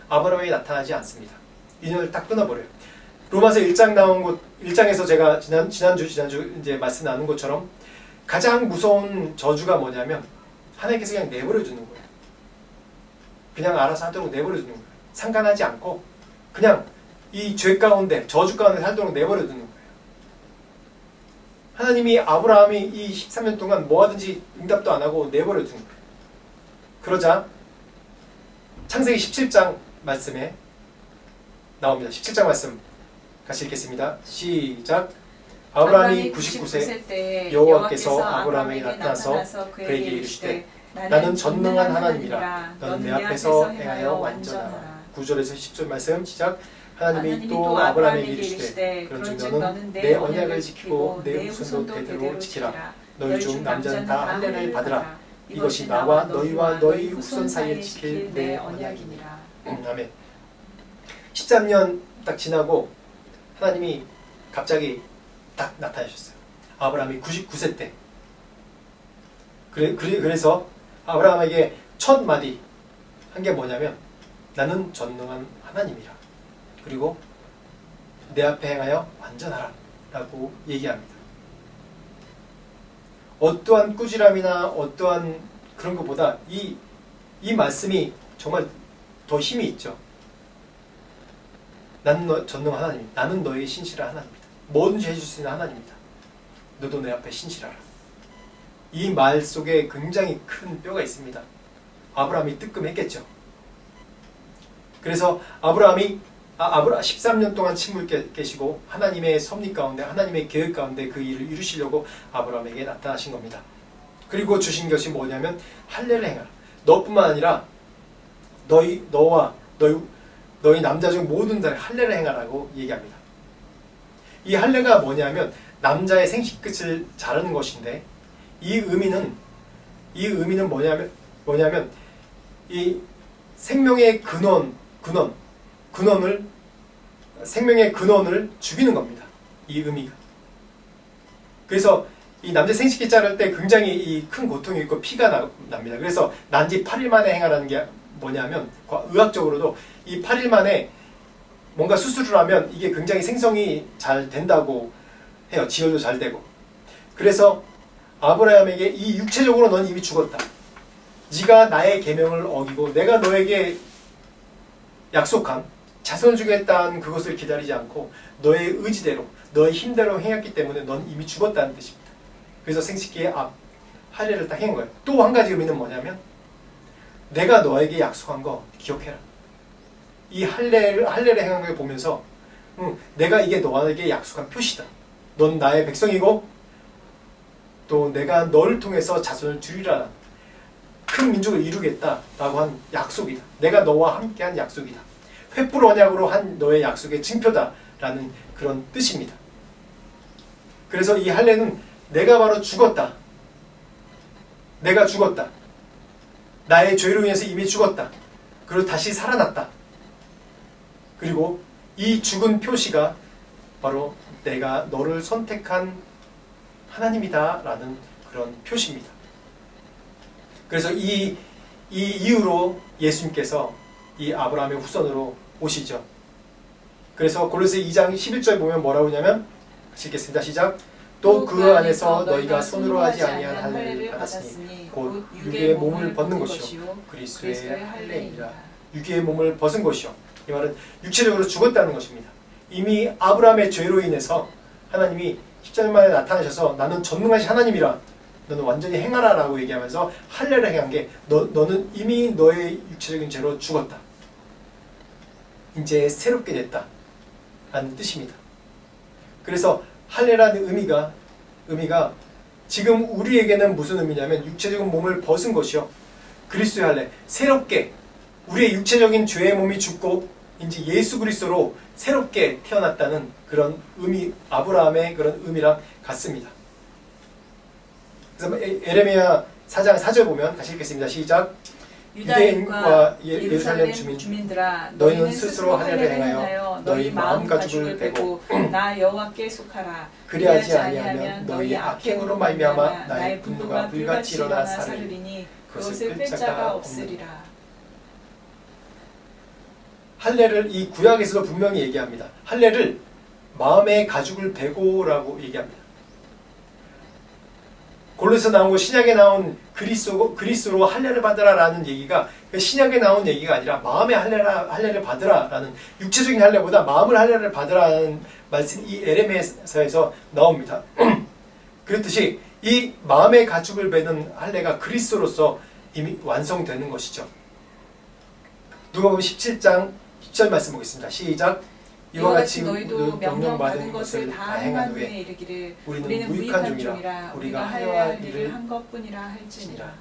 아브라함이 나타나지 않습니다. 인연을 딱 끊어버려요. 로마서 1장에서 제가 지난주 이제 말씀 나눈 것처럼 가장 무서운 저주가 뭐냐면 하나님께서 그냥 내버려 두는 거예요. 그냥 알아서 하도록 내버려 두는 거예요. 상관하지 않고 그냥 이 죄 가운데 저주 가운데 살도록 내버려 두는 거예요. 하나님이 아브라함이 이 13년 동안 뭐 하든지 응답도 안 하고 내버려 두는 거예요. 그러자 창세기 17장 말씀에 나옵니다. 17장 말씀 같이 읽겠습니다. 시작. 아브라함이 99세 때 여호와께서 아브라함에게 나타나서 그에게 이르시되 나는 전능한 하나님이라 너는 내 앞에서 행하여 완전하라. 9절에서 10절 말씀 시작. 하나님이 또 아브라함에게 이르시되 그런즉 너는 내 언약을 지키고 내 후손도 대대로 지키라. 너희 중 남자는 다 할례를 받으라. 이것이 나와 너희와 너희 후손 사이에 지킬 내 언약이니라. 아멘. 13년 딱 지나고 하나님이 갑자기 딱 나타나셨어요. 아브라함이 99세 때. 그래서 아브라함에게 첫 마디 한 게 뭐냐면 나는 전능한 하나님이라. 그리고 내 앞에 행하여 완전하라 라고 얘기합니다. 어떠한 꾸지람이나 어떠한 그런 것보다 이 말씀이 정말 더 힘이 있죠. 나는 전능한 하나님, 나는 너의 신실한 하나님이다. 뭐든지 해줄 수 있는 하나님이다. 너도 내 앞에 신실하라. 이 말 속에 굉장히 큰 뼈가 있습니다. 아브라함이 뜨끔했겠죠. 그래서 아브라함이 13년 동안 침묵 계시고 하나님의 섭리 가운데 하나님의 계획 가운데 그 일을 이루시려고 아브라함에게 나타나신 겁니다. 그리고 주신 것이 뭐냐면 할례를 행하라. 너뿐만 아니라 너와 너희 남자 중 모든 자를 할례를 행하라고 얘기합니다. 이 할례가 뭐냐면 남자의 생식 끝을 자르는 것인데 이 의미는 뭐냐면 이 생명의 생명의 근원을 죽이는 겁니다. 이 의미가. 그래서 이 남자 생식기 자를 때 굉장히 이 큰 고통이 있고 피가 납니다. 그래서 난지 8일 만에 행하라는 게 뭐냐면 의학적으로도 이 8일 만에 뭔가 수술을 하면 이게 굉장히 생성이 잘 된다고 해요. 지혈도 잘 되고. 그래서 아브라함에게 이 육체적으로 넌 이미 죽었다. 네가 나의 계명을 어기고 내가 너에게 약속한 자손을 주겠다는 그것을 기다리지 않고 너의 의지대로 너의 힘대로 행했기 때문에 넌 이미 죽었다는 뜻입니다. 그래서 생식기의 할례를 딱 한 거예요. 또 한 가지 의미는 뭐냐면 내가 너에게 약속한 거 기억해라. 이 할례를 행한 걸 보면서 내가 이게 너에게 약속한 표시다. 넌 나의 백성이고 또 내가 너를 통해서 자손을 줄이라. 큰 민족을 이루겠다라고 한 약속이다. 내가 너와 함께한 약속이다. 횃불 언약으로 한 너의 약속의 증표다라는 그런 뜻입니다. 그래서 이 할례는 내가 바로 죽었다. 내가 죽었다. 나의 죄로 인해서 이미 죽었다. 그리고 다시 살아났다. 그리고 이 죽은 표시가 바로 내가 너를 선택한 하나님이다 라는 그런 표시입니다. 그래서 이 이유로 예수님께서 이 아브라함의 후손으로 오시죠. 그래서 골로새 2장 11절 보면 뭐라고 하냐면 같이 읽겠습니다. 시작. 또 그 안에서 너희가 손으로 하지 아니한 할례를 받았으니 곧 육의 몸을 벗는 것이요 그리스도의 할례이니라. 육의 몸을 벗은 것이요, 이 말은 육체적으로 죽었다는 것입니다. 이미 아브라함의 죄로 인해서 하나님이 십자가에 나타나셔서 나는 전능하신 하나님이라, 너는 완전히 행하라 라고 얘기하면서 할례를 행한 게 너는 이미 너의 육체적인 죄로 죽었다, 이제 새롭게 됐다 라는 뜻입니다. 그래서 할례라는 의미가 지금 우리에게는 무슨 의미냐면 육체적인 몸을 벗은 것이요 그리스도의 할례, 새롭게 우리의 육체적인 죄의 몸이 죽고 이제 예수 그리스도로 새롭게 태어났다는 그런 의미, 아브라함의 그런 의미랑 같습니다. 그래서 에레미야 4장 4절 보면 같이 읽겠습니다. 시작. 유대인과 예루살렘 주민들아, 너희는 스스로 할례를 행하여 너희 마음 가죽을 베고 나 여호와께 속하라. 그리하지 아니하면 너희 악행으로 말미암아 나의 분노가 불같이 일어나 사르리니 그것을 뺄 자가 없으리라. 할례를 이 구약에서도 분명히 얘기합니다. 할례를 마음의 가죽을 베고라고 얘기합니다. 골로새서 나온 거, 신약에 나온 그리스도로 할례를 받으라라는 얘기가 신약에 나온 얘기가 아니라 마음의 할례를 받으라라는, 육체적인 할례보다 마음을 할례를 받으라는 말씀이 이 에레미야서에서 나옵니다. 그렇듯이 이 마음의 가죽을 베는 할례가 그리스도로서 이미 완성되는 것이죠. 누가복음 17장 10절 말씀 보겠습니다. 시작. 이와 같이 너희도 명령받은 것을 다 행한 후에 이르기를 우리는 무익한 종이라 우리가 하여야 할 일을 한 것뿐이라 할지니라.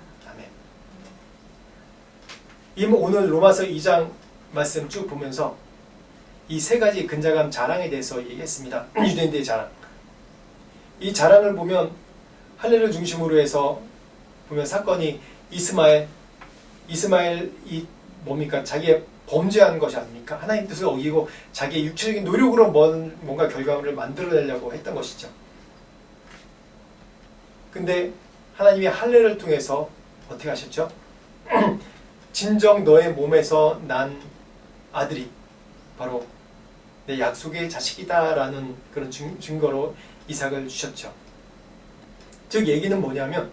아멘. 오늘 로마서 2장 말씀 쭉 보면서 이 세 가지 근자감 자랑에 대해서 얘기했습니다. 유대인들의 자랑. 이 자랑을 보면 할례를 중심으로 해서 보면 사건이 이스마엘이 뭡니까? 자기의 범죄한 것이 아닙니까? 하나님 뜻을 어기고 자기의 육체적인 노력으로 뭔가 결과물을 만들어내려고 했던 것이죠. 근데 하나님이 할례를 통해서 어떻게 하셨죠? 진정 너의 몸에서 난 아들이 바로 내 약속의 자식이다라는 그런 증거로 이삭을 주셨죠. 즉 얘기는 뭐냐면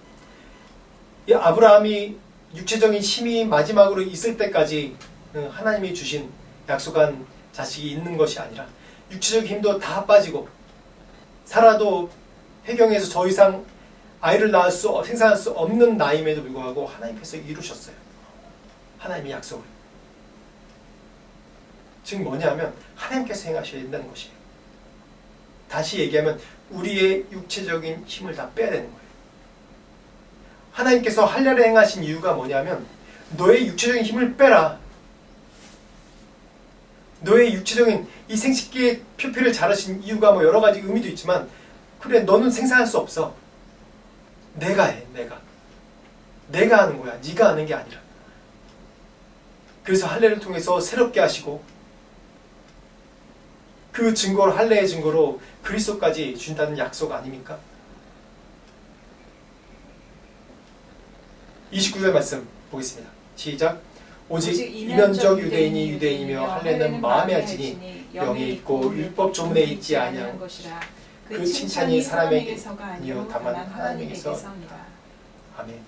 이 아브라함이 육체적인 힘이 마지막으로 있을 때까지 하나님이 주신 약속한 자식이 있는 것이 아니라 육체적 힘도 다 빠지고 살아도 회경에서 더 이상 아이를 생산할 수 없는 나이임에도 불구하고 하나님께서 이루셨어요. 하나님의 약속을. 즉 뭐냐면 하나님께서 행하셔야 된다는 것이에요. 다시 얘기하면 우리의 육체적인 힘을 다 빼야 되는 거예요. 하나님께서 할례를 행하신 이유가 뭐냐면 너의 육체적인 힘을 빼라. 너의 육체적인 이 생식기의 표피를 자르신 이유가 뭐 여러 가지 의미도 있지만, 그래 너는 생산할 수 없어. 내가 해. 내가 하는 거야. 네가 하는 게 아니라. 그래서 할례를 통해서 새롭게 하시고 그 증거로, 할례의 증거로 그리스도까지 준다는 약속 아닙니까? 29절 말씀 보겠습니다. 시작. 오직 이면적 유대인이 유대인이며 할례는 마음에 할지니 영에 있고 율법 조문에 있지 아니한 것이라. 그 칭찬이 사람에게서가 아니요 다만 하나님에게서니라. 아멘.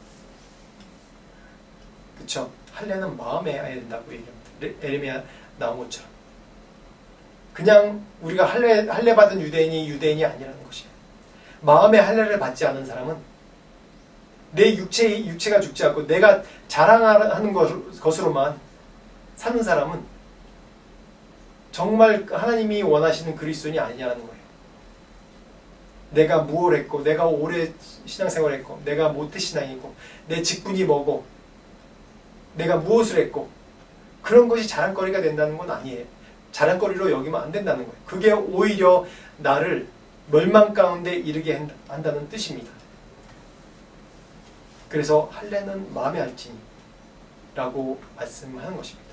그쵸? 할례는 마음에 해야 된다고 얘기합니다. 에레미야 나온 것처럼. 그냥 우리가 할례 받은 유대인이 아니라는 것이에요. 마음의 할례를 받지 않은 사람은 내 육체가 죽지 않고 내가 자랑하는 것으로만 사는 사람은 정말 하나님이 원하시는 그리스도인이 아니냐는 거예요. 내가 무엇을 했고, 내가 오래 신앙생활을 했고, 내가 모태신앙이고, 내 직분이 뭐고, 내가 무엇을 했고, 그런 것이 자랑거리가 된다는 건 아니에요. 자랑거리로 여기면 안 된다는 거예요. 그게 오히려 나를 멸망 가운데 이르게 한다는 뜻입니다. 그래서 할례는 마음에 할지니 라고 말씀하는 것입니다.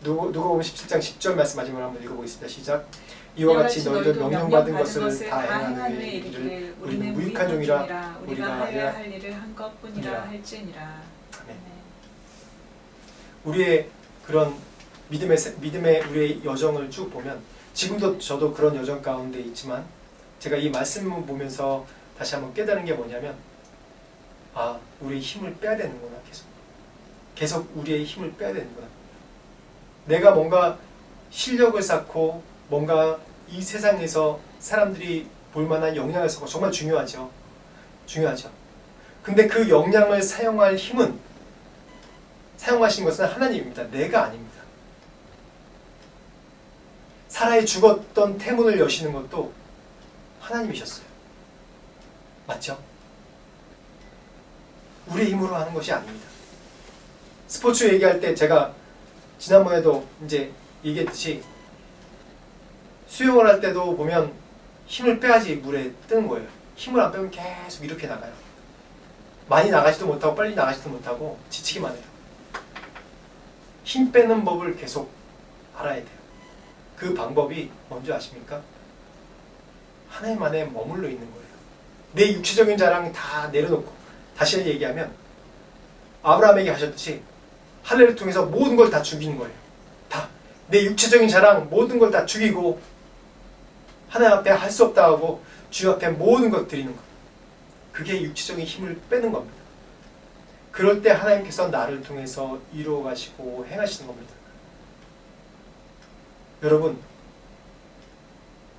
누가복음 17장 10절 말씀 마지막으로 한번 읽어보겠습니다. 시작. 이와 같이 너희도 명령받은 것을 다 행하는 후에 이르기를 우리는 무익한 종이라 우리가 해야 할 일을 한 것뿐이라 할지니라. 아멘. 우리의 그런 믿음의 우리의 여정을 쭉 보면 지금도 저도 그런 여정 가운데 있지만 제가 이 말씀을 보면서 다시 한번 깨달은 게 뭐냐면, 아, 우리의 힘을 빼야 되는구나. 계속 우리의 힘을 빼야 되는구나. 내가 뭔가 실력을 쌓고 뭔가 이 세상에서 사람들이 볼만한 역량을 쌓고 정말 중요하죠. 근데 그 역량을 사용할 힘은, 사용하신 것은 하나님입니다. 내가 아닙니다. 사라의 죽었던 태문을 여시는 것도 하나님이셨어요. 맞죠? 우리의 힘으로 하는 것이 아닙니다. 스포츠 얘기할 때 제가 지난번에도 이제 얘기했듯이, 수영을 할 때도 보면 힘을 빼야지 물에 뜨는 거예요. 힘을 안 빼면 계속 이렇게 나가요. 많이 나가지도 못하고 빨리 나가지도 못하고 지치기만 해요. 힘 빼는 법을 계속 알아야 돼요. 그 방법이 뭔지 아십니까? 하나님 안에 머물러 있는 거예요. 내 육체적인 자랑 다 내려놓고, 다시 얘기하면 아브라함에게 하셨듯이 할례를 통해서 모든 걸 다 죽이는 거예요. 다 내 육체적인 자랑 모든 걸 다 죽이고 하나님 앞에 할 수 없다 하고 주 앞에 모든 것 드리는 것. 그게 육체적인 힘을 빼는 겁니다. 그럴 때 하나님께서 나를 통해서 이루어 가시고 행하시는 겁니다. 여러분,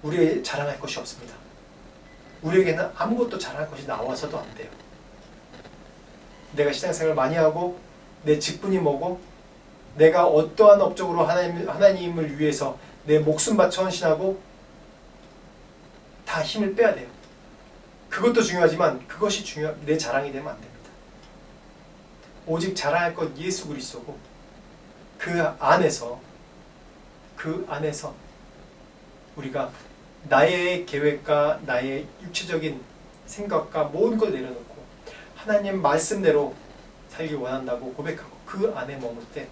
우리의 자랑할 것이 없습니다. 우리에게는 아무것도 자랑할 것이 나와서도 안 돼요. 내가 신앙생활을 많이 하고 내 직분이 뭐고 내가 어떠한 업적으로 하나님을 위해서 내 목숨 바쳐 헌신하고 다 힘을 빼야 돼요. 그것도 중요하지만 그것이 내 자랑이 되면 안 됩니다. 오직 자랑할 것 예수 그리스도고, 그 안에서 우리가 나의 계획과 나의 육체적인 생각과 모든 걸 내려놓고 하나님 말씀대로 살기 원한다고 고백하고 그 안에 머물 때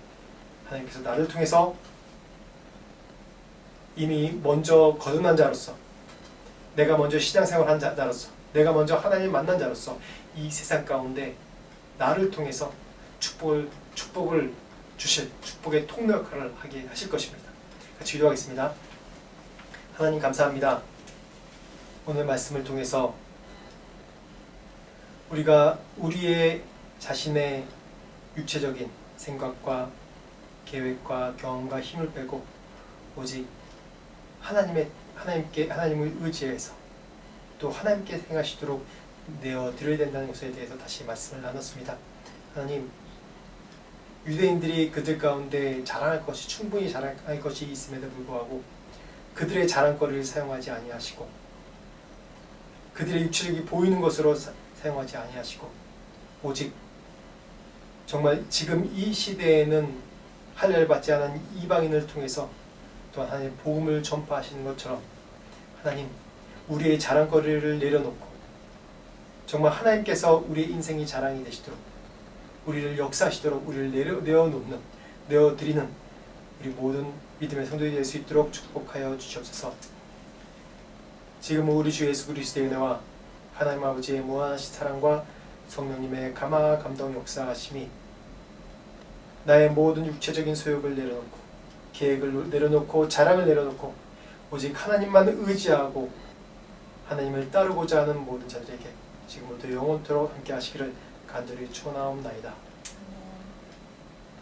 하나님께서 나를 통해서 이미 먼저 거듭난 자로서, 내가 먼저 신앙생활 한 자로서, 내가 먼저 하나님 만난 자로서 이 세상 가운데 나를 통해서 축복을 주실 축복의 통로 역할을 하게 하실 것입니다. 같이 기도하겠습니다. 하나님 감사합니다. 오늘 말씀을 통해서 우리가 우리의 자신의 육체적인 생각과 계획과 경험과 힘을 빼고 오직 하나님을 의지해서 또 하나님께 행하시도록 내어드려야 된다는 것에 대해서 다시 말씀을 나눴습니다. 하나님, 유대인들이 그들 가운데 충분히 자랑할 것이 있음에도 불구하고 그들의 자랑거리를 사용하지 아니하시고 그들의 육체력이 보이는 것으로 사용하지 아니하시고 오직 정말 지금 이 시대에는 할례를 받지 않은 이방인을 통해서 또한 하나님 복음을 전파하시는 것처럼 하나님 우리의 자랑거리를 내려놓고 정말 하나님께서 우리의 인생이 자랑이 되시도록 우리를 역사하시도록 우리를 내어드리는 우리 모든 믿음의 성도들이 될 수 있도록 축복하여 주시옵소서. 지금 우리 주 예수 그리스도의 은혜와 하나님 아버지의 무한하신 사랑과 성령님의 감화 감동 역사하심이 나의 모든 육체적인 소욕을 내려놓고 계획을 내려놓고 자랑을 내려놓고 오직 하나님만 의지하고 하나님을 따르고자 하는 모든 자들에게 지금부터 영원토록 함께 하시기를 간절히 축원하옵나이다.